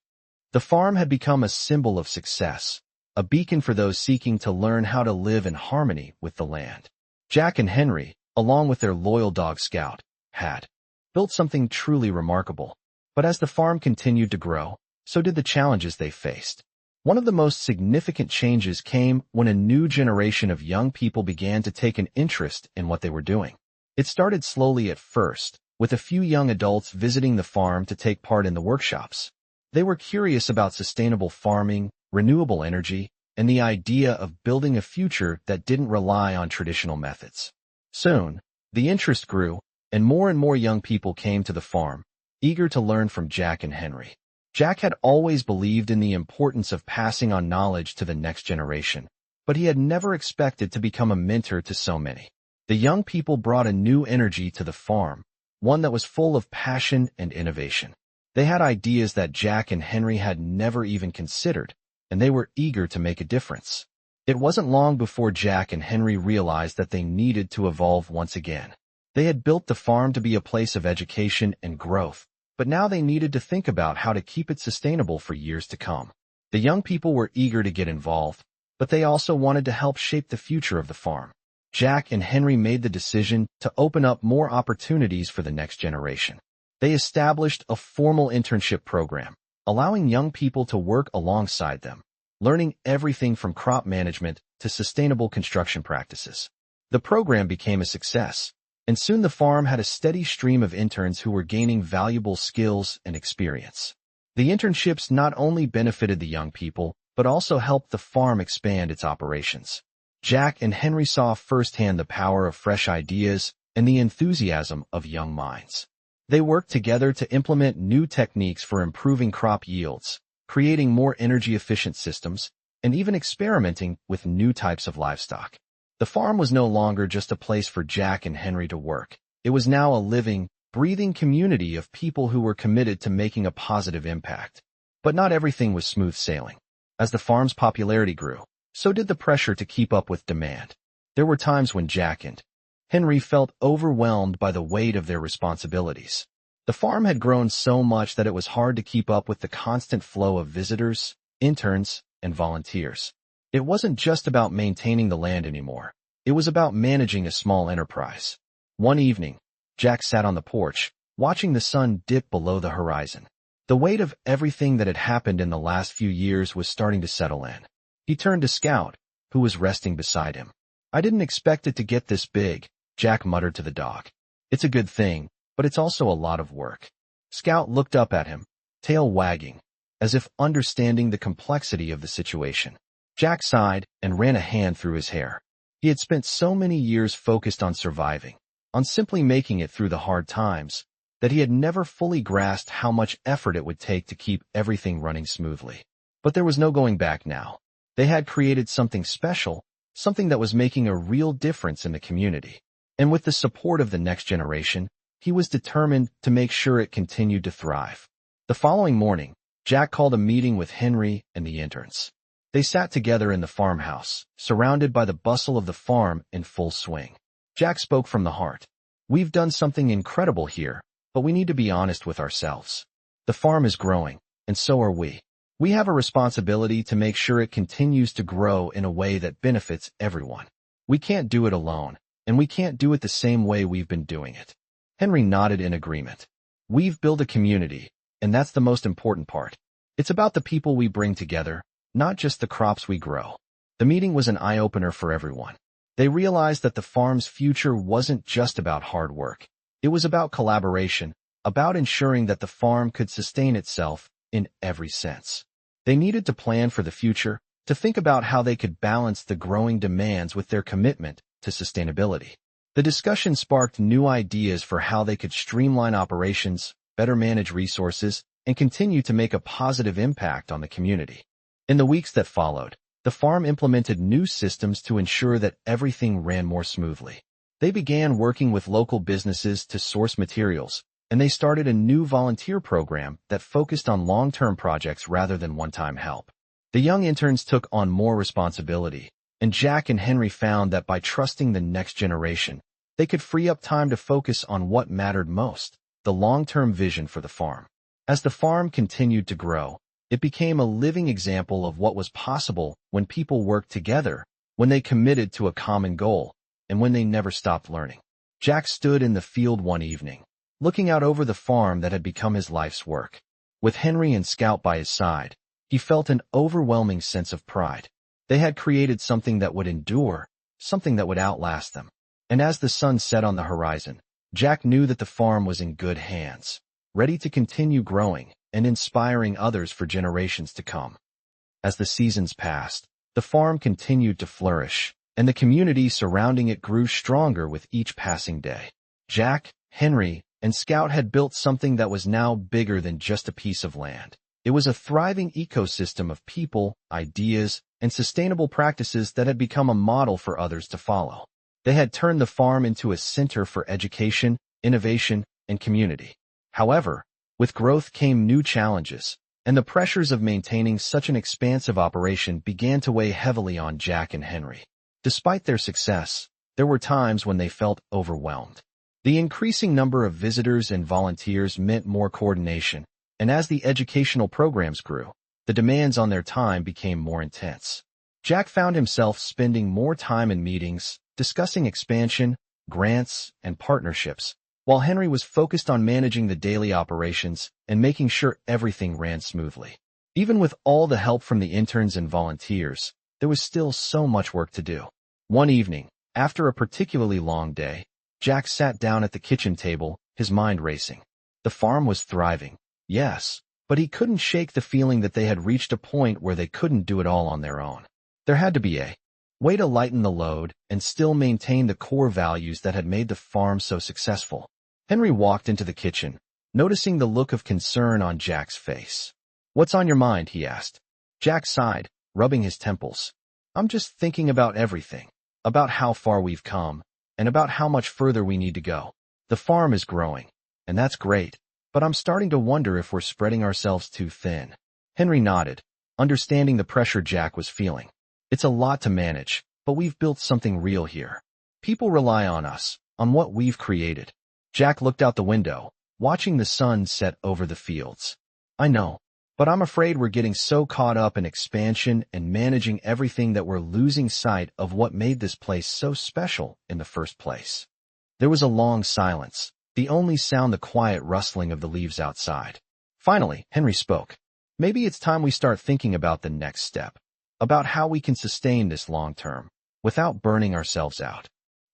The farm had become a symbol of success, a beacon for those seeking to learn how to live in harmony with the land. Jack and Henry, along with their loyal dog Scout, had built something truly remarkable. But as the farm continued to grow, so did the challenges they faced. One of the most significant changes came when a new generation of young people began to take an interest in what they were doing. It started slowly at first, with a few young adults visiting the farm to take part in the workshops. They were curious about sustainable farming, renewable energy, and the idea of building a future that didn't rely on traditional methods. Soon, the interest grew, and more young people came to the farm, eager to learn from Jack and Henry. Jack had always believed in the importance of passing on knowledge to the next generation, but he had never expected to become a mentor to so many. The young people brought a new energy to the farm, one that was full of passion and innovation. They had ideas that Jack and Henry had never even considered, and they were eager to make a difference. It wasn't long before Jack and Henry realized that they needed to evolve once again. They had built the farm to be a place of education and growth, but now they needed to think about how to keep it sustainable for years to come. The young people were eager to get involved, but they also wanted to help shape the future of the farm. Jack and Henry made the decision to open up more opportunities for the next generation. They established a formal internship program, allowing young people to work alongside them, learning everything from crop management to sustainable construction practices. The program became a success, and soon the farm had a steady stream of interns who were gaining valuable skills and experience. The internships not only benefited the young people, but also helped the farm expand its operations. Jack and Henry saw firsthand the power of fresh ideas and the enthusiasm of young minds. They worked together to implement new techniques for improving crop yields, creating more energy-efficient systems, and even experimenting with new types of livestock. The farm was no longer just a place for Jack and Henry to work. It was now a living, breathing community of people who were committed to making a positive impact. But not everything was smooth sailing. As the farm's popularity grew, so did the pressure to keep up with demand. There were times when Jack and Henry felt overwhelmed by the weight of their responsibilities. The farm had grown so much that it was hard to keep up with the constant flow of visitors, interns, and volunteers. It wasn't just about maintaining the land anymore. It was about managing a small enterprise. One evening, Jack sat on the porch, watching the sun dip below the horizon. The weight of everything that had happened in the last few years was starting to settle in. He turned to Scout, who was resting beside him. "I didn't expect it to get this big," Jack muttered to the dog. "It's a good thing, but it's also a lot of work." Scout looked up at him, tail wagging, as if understanding the complexity of the situation. Jack sighed and ran a hand through his hair. He had spent so many years focused on surviving, on simply making it through the hard times, that he had never fully grasped how much effort it would take to keep everything running smoothly. But there was no going back now. They had created something special, something that was making a real difference in the community. And with the support of the next generation, he was determined to make sure it continued to thrive. The following morning, Jack called a meeting with Henry and the interns. They sat together in the farmhouse, surrounded by the bustle of the farm in full swing. Jack spoke from the heart. "We've done something incredible here, but we need to be honest with ourselves. The farm is growing, and so are we. We have a responsibility to make sure it continues to grow in a way that benefits everyone. We can't do it alone, and we can't do it the same way we've been doing it." Henry nodded in agreement. "We've built a community, and that's the most important part. It's about the people we bring together, not just the crops we grow." The meeting was an eye-opener for everyone. They realized that the farm's future wasn't just about hard work. It was about collaboration, about ensuring that the farm could sustain itself in every sense. They needed to plan for the future, to think about how they could balance the growing demands with their commitment to sustainability. The discussion sparked new ideas for how they could streamline operations, better manage resources, and continue to make a positive impact on the community. In the weeks that followed, the farm implemented new systems to ensure that everything ran more smoothly. They began working with local businesses to source materials, and they started a new volunteer program that focused on long-term projects rather than one-time help. The young interns took on more responsibility, and Jack and Henry found that by trusting the next generation, they could free up time to focus on what mattered most, the long-term vision for the farm. As the farm continued to grow, it became a living example of what was possible when people worked together, when they committed to a common goal, and when they never stopped learning. Jack stood in the field one evening, looking out over the farm that had become his life's work. With Henry and Scout by his side, he felt an overwhelming sense of pride. They had created something that would endure, something that would outlast them. And as the sun set on the horizon, Jack knew that the farm was in good hands, ready to continue growing and inspiring others for generations to come. As the seasons passed, the farm continued to flourish, and the community surrounding it grew stronger with each passing day. Jack, Henry, and Scout had built something that was now bigger than just a piece of land. It was a thriving ecosystem of people, ideas, and sustainable practices that had become a model for others to follow. They had turned the farm into a center for education, innovation, and community. However, with growth came new challenges, and the pressures of maintaining such an expansive operation began to weigh heavily on Jack and Henry. Despite their success, there were times when they felt overwhelmed. The increasing number of visitors and volunteers meant more coordination, and as the educational programs grew, the demands on their time became more intense. Jack found himself spending more time in meetings, discussing expansion, grants, and partnerships, while Henry was focused on managing the daily operations and making sure everything ran smoothly. Even with all the help from the interns and volunteers, there was still so much work to do. One evening, after a particularly long day, Jack sat down at the kitchen table, his mind racing. The farm was thriving, yes, but he couldn't shake the feeling that they had reached a point where they couldn't do it all on their own. There had to be a way to lighten the load and still maintain the core values that had made the farm so successful. Henry walked into the kitchen, noticing the look of concern on Jack's face. "What's on your mind?" he asked. Jack sighed, rubbing his temples. "I'm just thinking about everything, about how far we've come, and about how much further we need to go. The farm is growing, and that's great, but I'm starting to wonder if we're spreading ourselves too thin." Henry nodded, understanding the pressure Jack was feeling. "It's a lot to manage, but we've built something real here. People rely on us, on what we've created. Jack looked out the window, watching the sun set over the fields. I know, but I'm afraid we're getting so caught up in expansion and managing everything that we're losing sight of what made this place so special in the first place. There was a long silence, the only sound the quiet rustling of the leaves outside. Finally, Henry spoke. Maybe it's time we start thinking about the next step, about how we can sustain this long term, without burning ourselves out.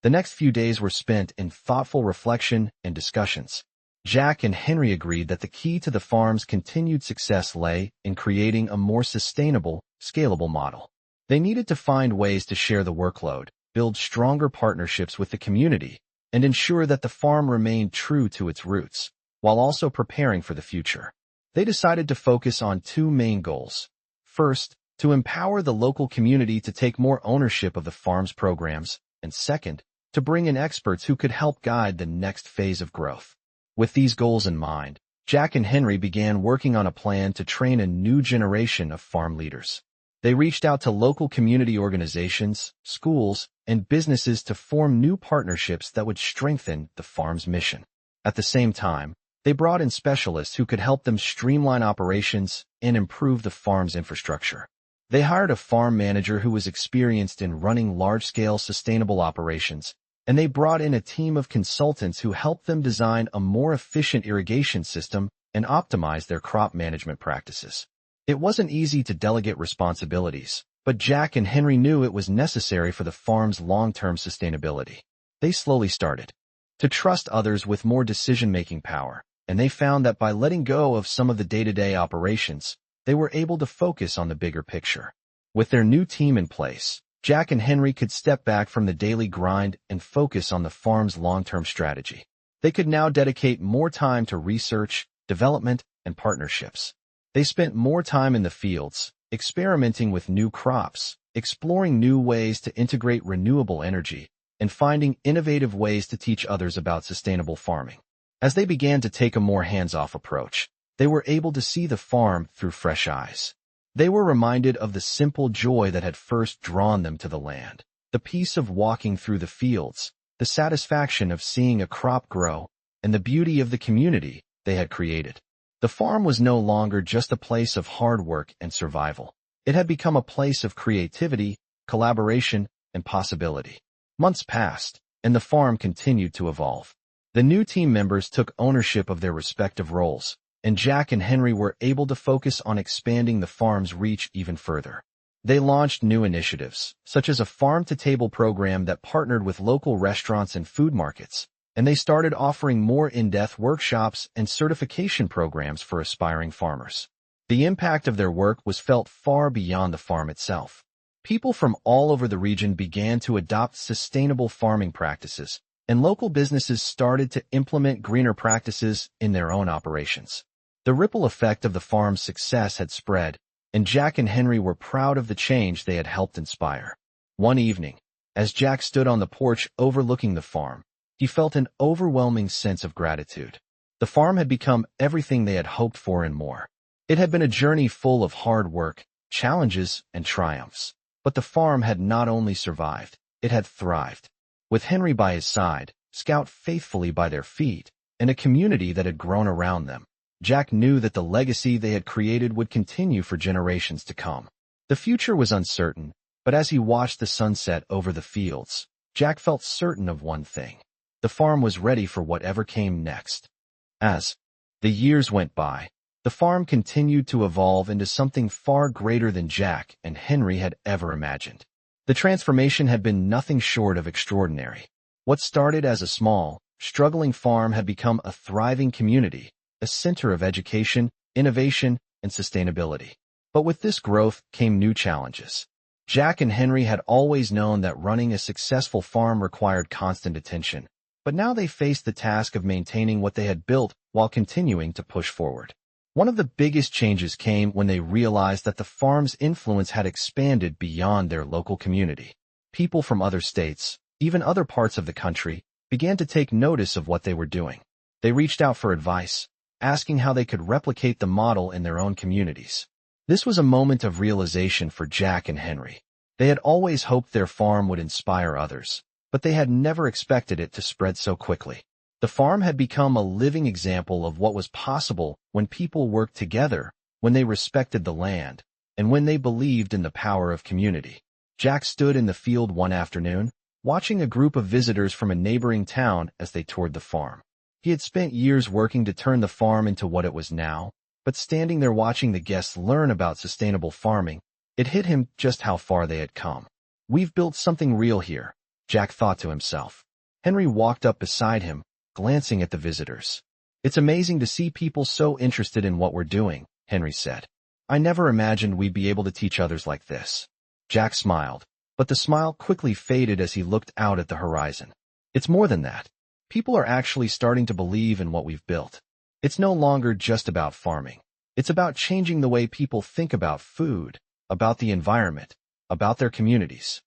The next few days were spent in thoughtful reflection and discussions. Jack and Henry agreed that the key to the farm's continued success lay in creating a more sustainable, scalable model. They needed to find ways to share the workload, build stronger partnerships with the community, and ensure that the farm remained true to its roots, while also preparing for the future. They decided to focus on two main goals. First, to empower the local community to take more ownership of the farm's programs, and second, to bring in experts who could help guide the next phase of growth. With these goals in mind, Jack and Henry began working on a plan to train a new generation of farm leaders. They reached out to local community organizations, schools, and businesses to form new partnerships that would strengthen the farm's mission. At the same time, they brought in specialists who could help them streamline operations and improve the farm's infrastructure. They hired a farm manager who was experienced in running large-scale sustainable operations, and they brought in a team of consultants who helped them design a more efficient irrigation system and optimize their crop management practices. It wasn't easy to delegate responsibilities, but Jack and Henry knew it was necessary for the farm's long-term sustainability. They slowly started to trust others with more decision-making power, and they found that by letting go of some of the day-to-day operations, they were able to focus on the bigger picture. With their new team in place, Jack and Henry could step back from the daily grind and focus on the farm's long-term strategy. They could now dedicate more time to research, development, and partnerships. They spent more time in the fields, experimenting with new crops, exploring new ways to integrate renewable energy, and finding innovative ways to teach others about sustainable farming. As they began to take a more hands-off approach, they were able to see the farm through fresh eyes. They were reminded of the simple joy that had first drawn them to the land, the peace of walking through the fields, the satisfaction of seeing a crop grow, and the beauty of the community they had created. The farm was no longer just a place of hard work and survival. It had become a place of creativity, collaboration, and possibility. Months passed, and the farm continued to evolve. The new team members took ownership of their respective roles, and Jack and Henry were able to focus on expanding the farm's reach even further. They launched new initiatives, such as a farm-to-table program that partnered with local restaurants and food markets, and they started offering more in-depth workshops and certification programs for aspiring farmers. The impact of their work was felt far beyond the farm itself. People from all over the region began to adopt sustainable farming practices, and local businesses started to implement greener practices in their own operations. The ripple effect of the farm's success had spread, and Jack and Henry were proud of the change they had helped inspire. One evening, as Jack stood on the porch overlooking the farm, he felt an overwhelming sense of gratitude. The farm had become everything they had hoped for and more. It had been a journey full of hard work, challenges, and triumphs. But the farm had not only survived, it had thrived. With Henry by his side, Scout faithfully by their feet, and a community that had grown around them, Jack knew that the legacy they had created would continue for generations to come. The future was uncertain, but as he watched the sunset over the fields, Jack felt certain of one thing. The farm was ready for whatever came next. As the years went by, the farm continued to evolve into something far greater than Jack and Henry had ever imagined. The transformation had been nothing short of extraordinary. What started as a small, struggling farm had become a thriving community, a center of education, innovation, and sustainability. But with this growth came new challenges. Jack and Henry had always known that running a successful farm required constant attention, but now they faced the task of maintaining what they had built while continuing to push forward. One of the biggest changes came when they realized that the farm's influence had expanded beyond their local community. People from other states, even other parts of the country, began to take notice of what they were doing. They reached out for advice, asking how they could replicate the model in their own communities. This was a moment of realization for Jack and Henry. They had always hoped their farm would inspire others, but they had never expected it to spread so quickly. The farm had become a living example of what was possible when people worked together, when they respected the land, and when they believed in the power of community. Jack stood in the field one afternoon, watching a group of visitors from a neighboring town as they toured the farm. He had spent years working to turn the farm into what it was now, but standing there watching the guests learn about sustainable farming, it hit him just how far they had come. "We've built something real here," Jack thought to himself. Henry walked up beside him, glancing at the visitors. "It's amazing to see people so interested in what we're doing," Henry said. "I never imagined we'd be able to teach others like this." Jack smiled, but the smile quickly faded as he looked out at the horizon. "It's more than that. People are actually starting to believe in what we've built. It's no longer just about farming. It's about changing the way people think about food, about the environment, about their communities."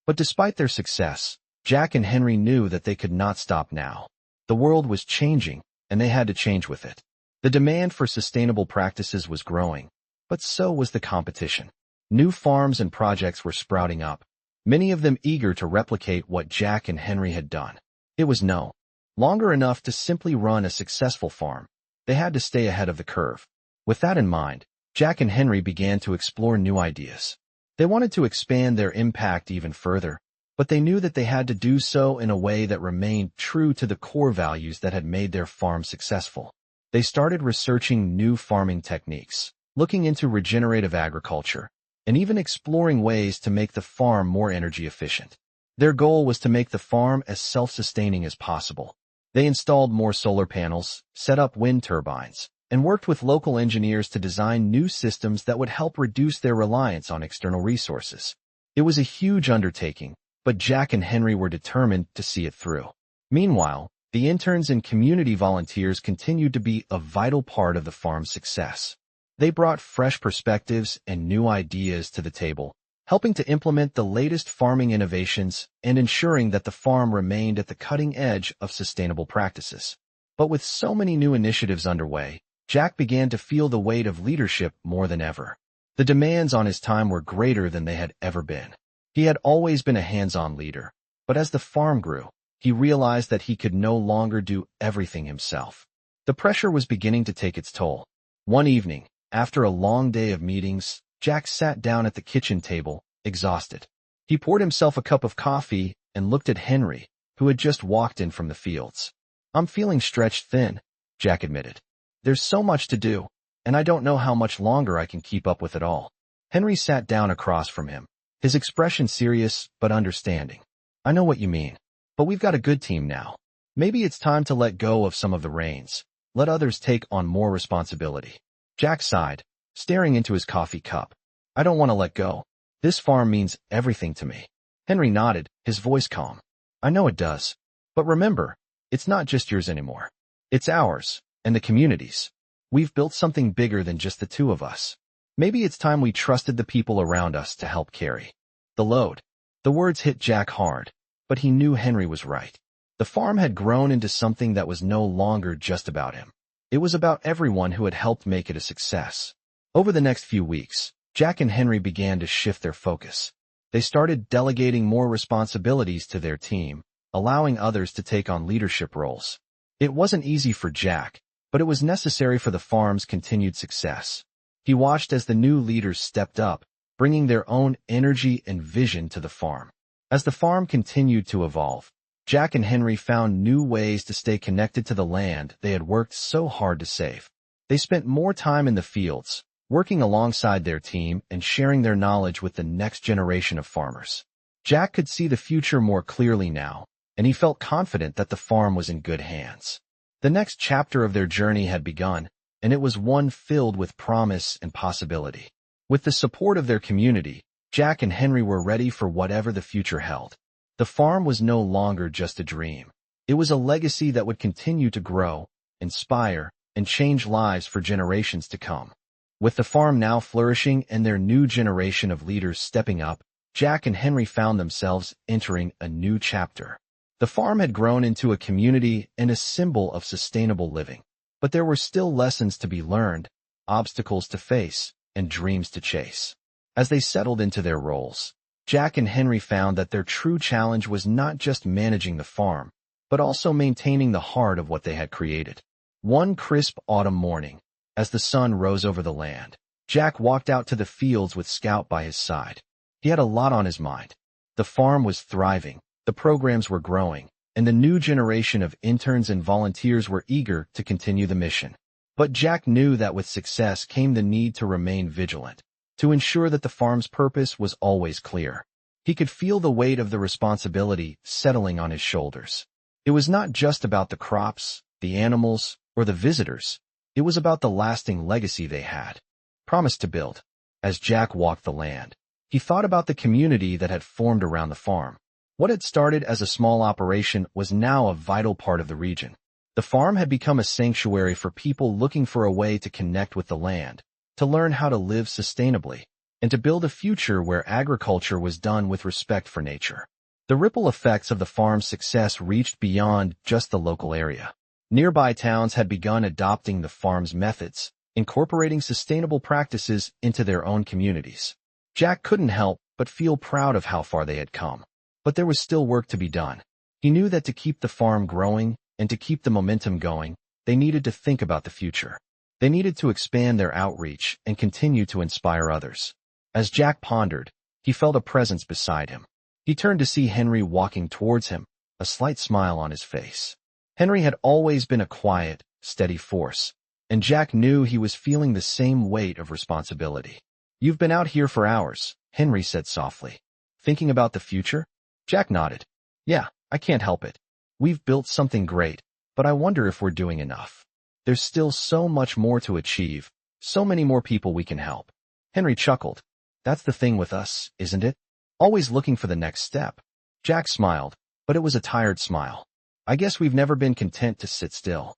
But despite their success, Jack and Henry knew that they could not stop now. The world was changing, and they had to change with it. The demand for sustainable practices was growing, but so was the competition. New farms and projects were sprouting up, many of them eager to replicate what Jack and Henry had done. It was no longer enough to simply run a successful farm. They had to stay ahead of the curve. With that in mind, Jack and Henry began to explore new ideas. They wanted to expand their impact even further, but they knew that they had to do so in a way that remained true to the core values that had made their farm successful. They started researching new farming techniques, looking into regenerative agriculture, and even exploring ways to make the farm more energy efficient. Their goal was to make the farm as self-sustaining as possible. They installed more solar panels, set up wind turbines, and worked with local engineers to design new systems that would help reduce their reliance on external resources. It was a huge undertaking, but Jack and Henry were determined to see it through. Meanwhile, the interns and community volunteers continued to be a vital part of the farm's success. They brought fresh perspectives and new ideas to the table, helping to implement the latest farming innovations and ensuring that the farm remained at the cutting edge of sustainable practices. But with so many new initiatives underway, Jack began to feel the weight of leadership more than ever. The demands on his time were greater than they had ever been. He had always been a hands-on leader, but as the farm grew, he realized that he could no longer do everything himself. The pressure was beginning to take its toll. One evening, after a long day of meetings, Jack sat down at the kitchen table, exhausted. He poured himself a cup of coffee and looked at Henry, who had just walked in from the fields. "I'm feeling stretched thin," Jack admitted. "There's so much to do, and I don't know how much longer I can keep up with it all." Henry sat down across from him, his expression serious but understanding. "I know what you mean, but we've got a good team now. Maybe it's time to let go of some of the reins, let others take on more responsibility." Jack sighed, staring into his coffee cup. "I don't want to let go. This farm means everything to me." Henry nodded, his voice calm. "I know it does. But remember, it's not just yours anymore. It's ours, and the community's. We've built something bigger than just the two of us. Maybe it's time we trusted the people around us to help carry the load." The words hit Jack hard, but he knew Henry was right. The farm had grown into something that was no longer just about him. It was about everyone who had helped make it a success. Over the next few weeks, Jack and Henry began to shift their focus. They started delegating more responsibilities to their team, allowing others to take on leadership roles. It wasn't easy for Jack, but it was necessary for the farm's continued success. He watched as the new leaders stepped up, bringing their own energy and vision to the farm. As the farm continued to evolve, Jack and Henry found new ways to stay connected to the land they had worked so hard to save. They spent more time in the fields, working alongside their team and sharing their knowledge with the next generation of farmers. Jack could see the future more clearly now, and he felt confident that the farm was in good hands. The next chapter of their journey had begun, and it was one filled with promise and possibility. With the support of their community, Jack and Henry were ready for whatever the future held. The farm was no longer just a dream. It was a legacy that would continue to grow, inspire, and change lives for generations to come. With the farm now flourishing and their new generation of leaders stepping up, Jack and Henry found themselves entering a new chapter. The farm had grown into a community and a symbol of sustainable living. But there were still lessons to be learned, obstacles to face, and dreams to chase. As they settled into their roles, Jack and Henry found that their true challenge was not just managing the farm, but also maintaining the heart of what they had created. One crisp autumn morning, as the sun rose over the land, Jack walked out to the fields with Scout by his side. He had a lot on his mind. The farm was thriving, the programs were growing, and the new generation of interns and volunteers were eager to continue the mission. But Jack knew that with success came the need to remain vigilant, to ensure that the farm's purpose was always clear. He could feel the weight of the responsibility settling on his shoulders. It was not just about the crops, the animals, or the visitors. It was about the lasting legacy they had promised to build. As Jack walked the land, he thought about the community that had formed around the farm. What had started as a small operation was now a vital part of the region. The farm had become a sanctuary for people looking for a way to connect with the land, to learn how to live sustainably, and to build a future where agriculture was done with respect for nature. The ripple effects of the farm's success reached beyond just the local area. Nearby towns had begun adopting the farm's methods, incorporating sustainable practices into their own communities. Jack couldn't help but feel proud of how far they had come. But there was still work to be done. He knew that to keep the farm growing and to keep the momentum going, they needed to think about the future. They needed to expand their outreach and continue to inspire others. As Jack pondered, he felt a presence beside him. He turned to see Henry walking towards him, a slight smile on his face. Henry had always been a quiet, steady force, and Jack knew he was feeling the same weight of responsibility. "You've been out here for hours," Henry said softly. "Thinking about the future?" Jack nodded. "Yeah, I can't help it. We've built something great, but I wonder if we're doing enough. There's still so much more to achieve, so many more people we can help." Henry chuckled. "That's the thing with us, isn't it? Always looking for the next step." Jack smiled, but it was a tired smile. "I guess we've never been content to sit still."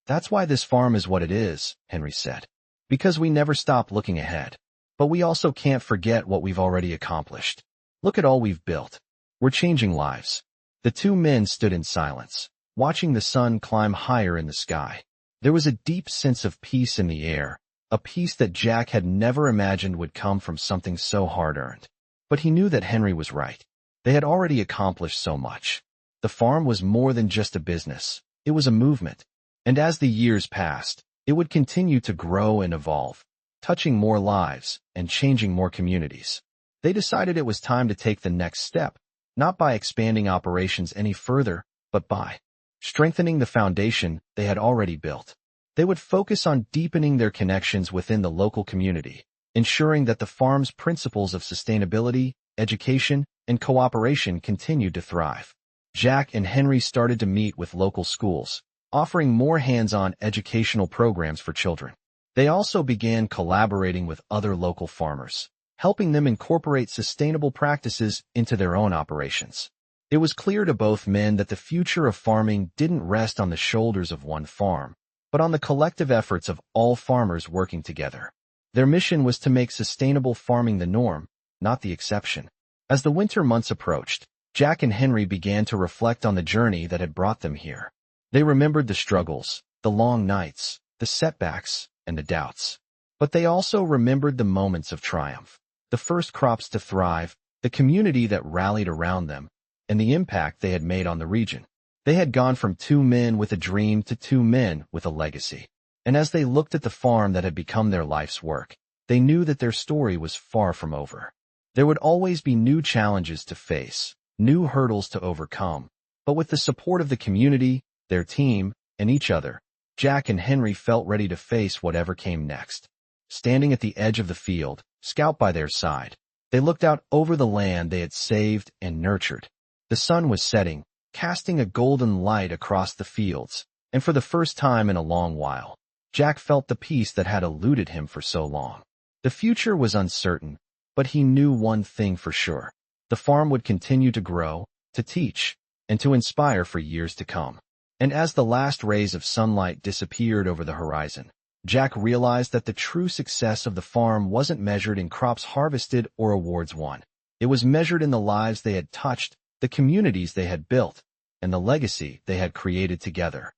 "That's why this farm is what it is," Henry said. "Because we never stop looking ahead. But we also can't forget what we've already accomplished. Look at all we've built. We're changing lives." The two men stood in silence, watching the sun climb higher in the sky. There was a deep sense of peace in the air, a peace that Jack had never imagined would come from something so hard-earned. But he knew that Henry was right. They had already accomplished so much. The farm was more than just a business. It was a movement. And as the years passed, it would continue to grow and evolve, touching more lives and changing more communities. They decided it was time to take the next step, not by expanding operations any further, but by strengthening the foundation they had already built. They would focus on deepening their connections within the local community, ensuring that the farm's principles of sustainability, education, and cooperation continued to thrive. Jack and Henry started to meet with local schools, offering more hands-on educational programs for children. They also began collaborating with other local farmers, helping them incorporate sustainable practices into their own operations. It was clear to both men that the future of farming didn't rest on the shoulders of one farm, but on the collective efforts of all farmers working together. Their mission was to make sustainable farming the norm, not the exception. As the winter months approached, Jack and Henry began to reflect on the journey that had brought them here. They remembered the struggles, the long nights, the setbacks, and the doubts. But they also remembered the moments of triumph, the first crops to thrive, the community that rallied around them, and the impact they had made on the region. They had gone from two men with a dream to two men with a legacy. And as they looked at the farm that had become their life's work, they knew that their story was far from over. There would always be new challenges to face, new hurdles to overcome, but with the support of the community, their team, and each other, Jack and Henry felt ready to face whatever came next. Standing at the edge of the field, Scout by their side, they looked out over the land they had saved and nurtured. The sun was setting, casting a golden light across the fields, and for the first time in a long while, Jack felt the peace that had eluded him for so long. The future was uncertain, but he knew one thing for sure. The farm would continue to grow, to teach, and to inspire for years to come. And as the last rays of sunlight disappeared over the horizon, Jack realized that the true success of the farm wasn't measured in crops harvested or awards won. It was measured in the lives they had touched, the communities they had built, and the legacy they had created together.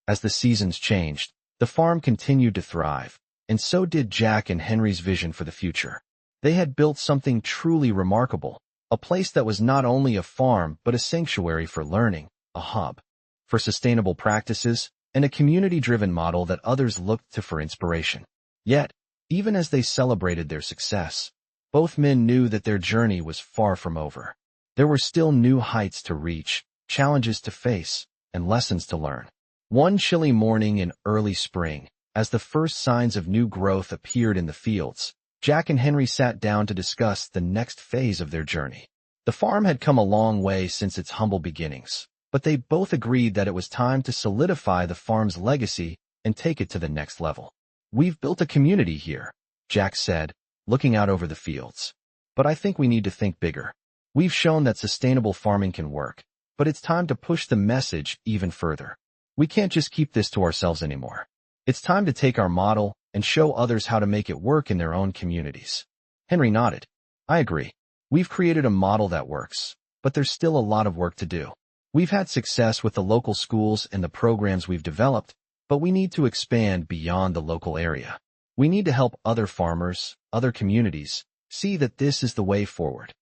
As the seasons changed, the farm continued to thrive, and so did Jack and Henry's vision for the future. They had built something truly remarkable, a place that was not only a farm but a sanctuary for learning, a hub for sustainable practices, and a community-driven model that others looked to for inspiration. Yet, even as they celebrated their success, both men knew that their journey was far from over. There were still new heights to reach, challenges to face, and lessons to learn. One chilly morning in early spring, as the first signs of new growth appeared in the fields, Jack and Henry sat down to discuss the next phase of their journey. The farm had come a long way since its humble beginnings, but they both agreed that it was time to solidify the farm's legacy and take it to the next level. "We've built a community here," Jack said, looking out over the fields. "But I think we need to think bigger. We've shown that sustainable farming can work, but it's time to push the message even further. We can't just keep this to ourselves anymore. It's time to take our model and show others how to make it work in their own communities." Henry nodded. "I agree. We've created a model that works, but there's still a lot of work to do. We've had success with the local schools and the programs we've developed, but we need to expand beyond the local area. We need to help other farmers, other communities, see that this is the way forward."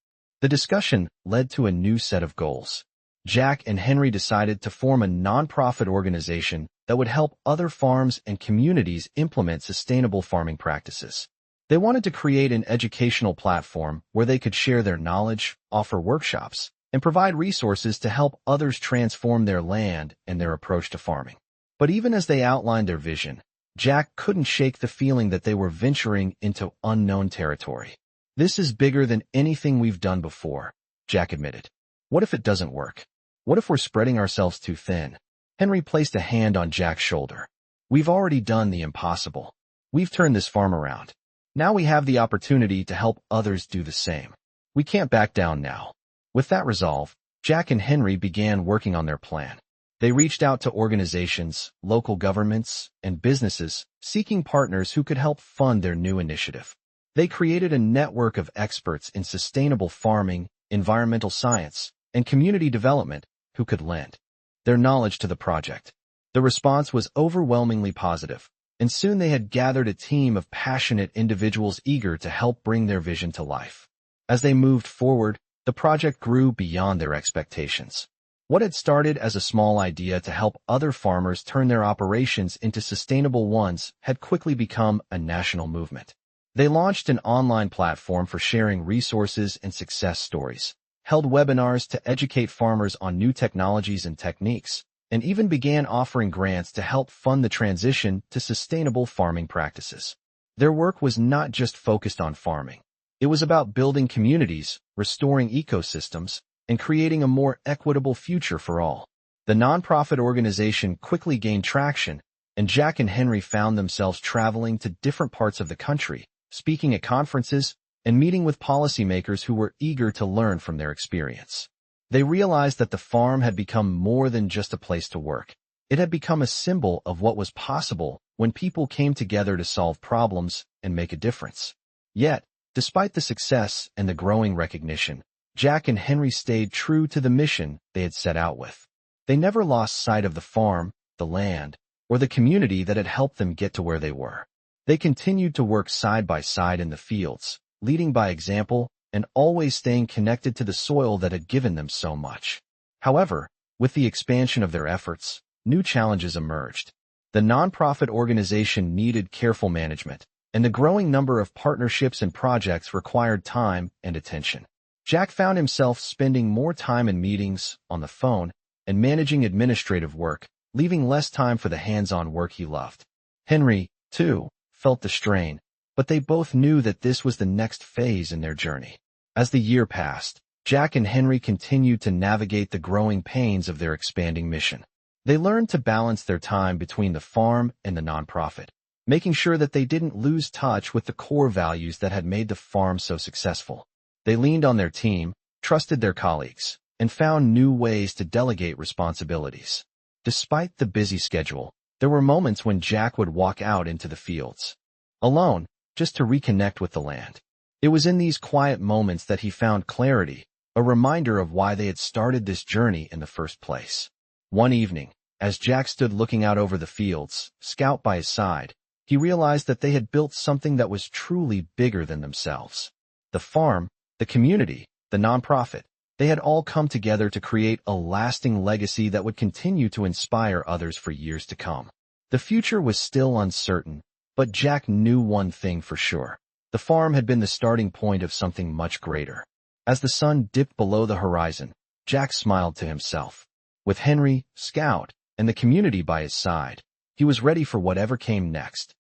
The discussion led to a new set of goals. Jack and Henry decided to form a nonprofit organization that would help other farms and communities implement sustainable farming practices. They wanted to create an educational platform where they could share their knowledge, offer workshops, and provide resources to help others transform their land and their approach to farming. But even as they outlined their vision, Jack couldn't shake the feeling that they were venturing into unknown territory. "This is bigger than anything we've done before," Jack admitted. "What if it doesn't work? What if we're spreading ourselves too thin?" Henry placed a hand on Jack's shoulder. "We've already done the impossible. We've turned this farm around. Now we have the opportunity to help others do the same. We can't back down now." With that resolve, Jack and Henry began working on their plan. They reached out to organizations, local governments, and businesses, seeking partners who could help fund their new initiative. They created a network of experts in sustainable farming, environmental science, and community development who could lend their knowledge to the project. The response was overwhelmingly positive, and soon they had gathered a team of passionate individuals eager to help bring their vision to life. As they moved forward, the project grew beyond their expectations. What had started as a small idea to help other farmers turn their operations into sustainable ones had quickly become a national movement. They launched an online platform for sharing resources and success stories, held webinars to educate farmers on new technologies and techniques, and even began offering grants to help fund the transition to sustainable farming practices. Their work was not just focused on farming. It was about building communities, restoring ecosystems, and creating a more equitable future for all. The nonprofit organization quickly gained traction, and Jack and Henry found themselves traveling to different parts of the country, speaking at conferences, and meeting with policymakers who were eager to learn from their experience. They realized that the farm had become more than just a place to work. It had become a symbol of what was possible when people came together to solve problems and make a difference. Yet, despite the success and the growing recognition, Jack and Henry stayed true to the mission they had set out with. They never lost sight of the farm, the land, or the community that had helped them get to where they were. They continued to work side by side in the fields, leading by example and always staying connected to the soil that had given them so much. However, with the expansion of their efforts, new challenges emerged. The nonprofit organization needed careful management, and the growing number of partnerships and projects required time and attention. Jack found himself spending more time in meetings, on the phone, and managing administrative work, leaving less time for the hands-on work he loved. Henry, too, felt the strain, but they both knew that this was the next phase in their journey. As the year passed, Jack and Henry continued to navigate the growing pains of their expanding mission. They learned to balance their time between the farm and the nonprofit, making sure that they didn't lose touch with the core values that had made the farm so successful. They leaned on their team, trusted their colleagues, and found new ways to delegate responsibilities. Despite the busy schedule, there were moments when Jack would walk out into the fields, alone, just to reconnect with the land. It was in these quiet moments that he found clarity, a reminder of why they had started this journey in the first place. One evening, as Jack stood looking out over the fields, Scout by his side, he realized that they had built something that was truly bigger than themselves. The farm, the community, the nonprofit. They had all come together to create a lasting legacy that would continue to inspire others for years to come. The future was still uncertain, but Jack knew one thing for sure. The farm had been the starting point of something much greater. As the sun dipped below the horizon, Jack smiled to himself. With Henry, Scout, and the community by his side, he was ready for whatever came next.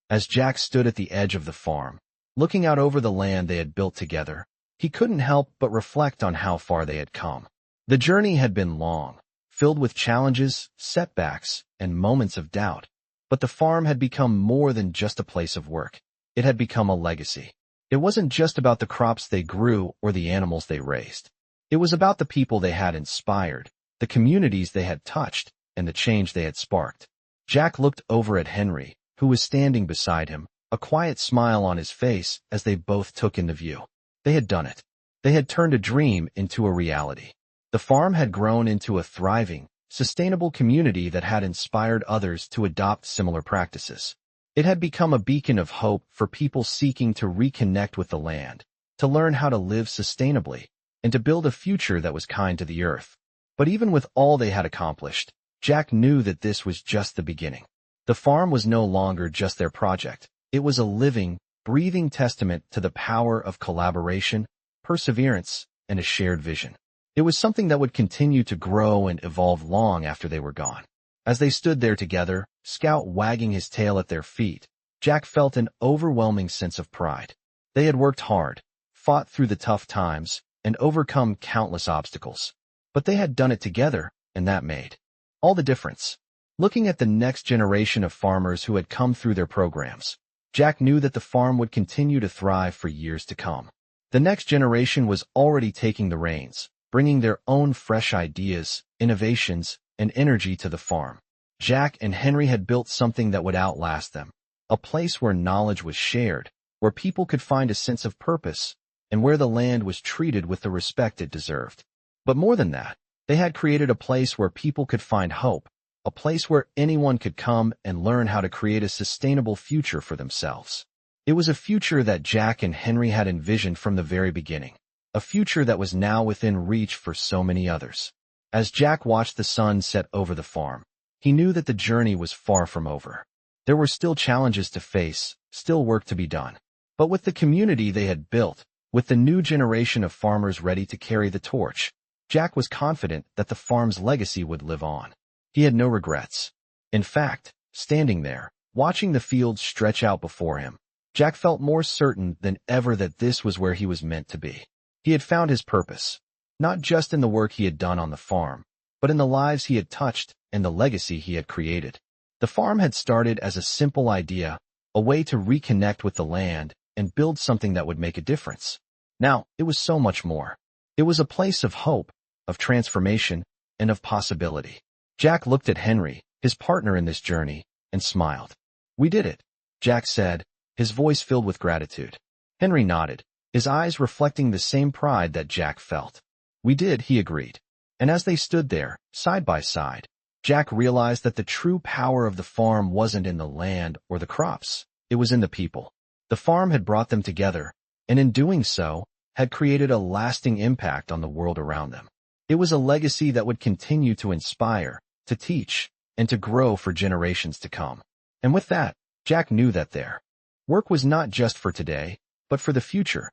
As Jack stood at the edge of the farm, looking out over the land they had built together, he couldn't help but reflect on how far they had come. The journey had been long, filled with challenges, setbacks, and moments of doubt. But the farm had become more than just a place of work. It had become a legacy. It wasn't just about the crops they grew or the animals they raised. It was about the people they had inspired, the communities they had touched, and the change they had sparked. Jack looked over at Henry, who was standing beside him, a quiet smile on his face as they both took in the view. They had done it. They had turned a dream into a reality. The farm had grown into a thriving, sustainable community that had inspired others to adopt similar practices. It had become a beacon of hope for people seeking to reconnect with the land, to learn how to live sustainably, and to build a future that was kind to the earth. But even with all they had accomplished, Jack knew that this was just the beginning. The farm was no longer just their project. It was a living, breathing testament to the power of collaboration, perseverance, and a shared vision. It was something that would continue to grow and evolve long after they were gone. As they stood there together, Scout wagging his tail at their feet, Jack felt an overwhelming sense of pride. They had worked hard, fought through the tough times, and overcome countless obstacles. But they had done it together, and that made all the difference. Looking at the next generation of farmers who had come through their programs, Jack knew that the farm would continue to thrive for years to come. The next generation was already taking the reins, bringing their own fresh ideas, innovations, and energy to the farm. Jack and Henry had built something that would outlast them, a place where knowledge was shared, where people could find a sense of purpose, and where the land was treated with the respect it deserved. But more than that, they had created a place where people could find hope, a place where anyone could come and learn how to create a sustainable future for themselves. It was a future that Jack and Henry had envisioned from the very beginning, a future that was now within reach for so many others. As Jack watched the sun set over the farm, he knew that the journey was far from over. There were still challenges to face, still work to be done. But with the community they had built, with the new generation of farmers ready to carry the torch, Jack was confident that the farm's legacy would live on. He had no regrets. In fact, standing there, watching the fields stretch out before him, Jack felt more certain than ever that this was where he was meant to be. He had found his purpose, not just in the work he had done on the farm, but in the lives he had touched and the legacy he had created. The farm had started as a simple idea, a way to reconnect with the land and build something that would make a difference. Now, it was so much more. It was a place of hope, of transformation, and of possibility. Jack looked at Henry, his partner in this journey, and smiled. "We did it," Jack said, his voice filled with gratitude. Henry nodded, his eyes reflecting the same pride that Jack felt. "We did," he agreed. And as they stood there, side by side, Jack realized that the true power of the farm wasn't in the land or the crops. It was in the people. The farm had brought them together, and in doing so, had created a lasting impact on the world around them. It was a legacy that would continue to inspire, to teach, and to grow for generations to come. And with that, Jack knew that their work was not just for today, but for the future.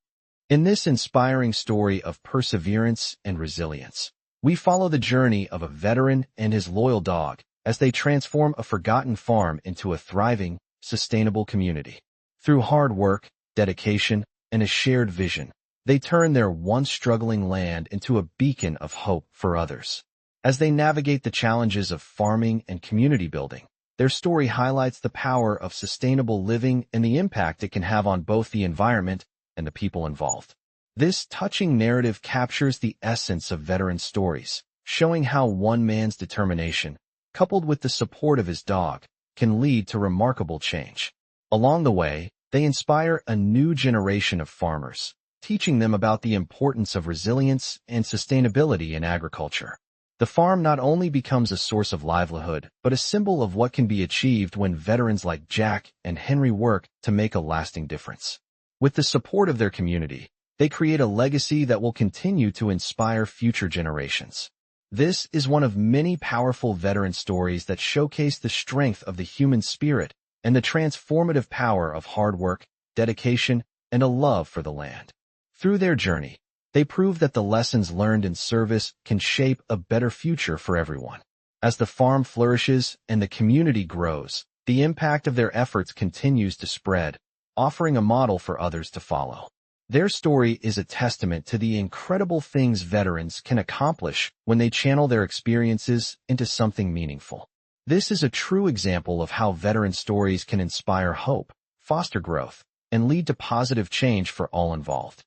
In this inspiring story of perseverance and resilience, we follow the journey of a veteran and his loyal dog as they transform a forgotten farm into a thriving, sustainable community. Through hard work, dedication, and a shared vision, they turn their once struggling land into a beacon of hope for others. As they navigate the challenges of farming and community building, their story highlights the power of sustainable living and the impact it can have on both the environment and the people involved. This touching narrative captures the essence of veteran stories, showing how one man's determination, coupled with the support of his dog, can lead to remarkable change. Along the way, they inspire a new generation of farmers, teaching them about the importance of resilience and sustainability in agriculture. The farm not only becomes a source of livelihood, but a symbol of what can be achieved when veterans like Jack and Henry work to make a lasting difference. With the support of their community, They create a legacy that will continue to inspire future generations. This is one of many powerful veteran stories that showcase the strength of the human spirit and the transformative power of hard work, dedication, and a love for the land. Through their journey, they prove that the lessons learned in service can shape a better future for everyone. As the farm flourishes and the community grows, the impact of their efforts continues to spread, offering a model for others to follow. Their story is a testament to the incredible things veterans can accomplish when they channel their experiences into something meaningful. This is a true example of how veteran stories can inspire hope, foster growth, and lead to positive change for all involved.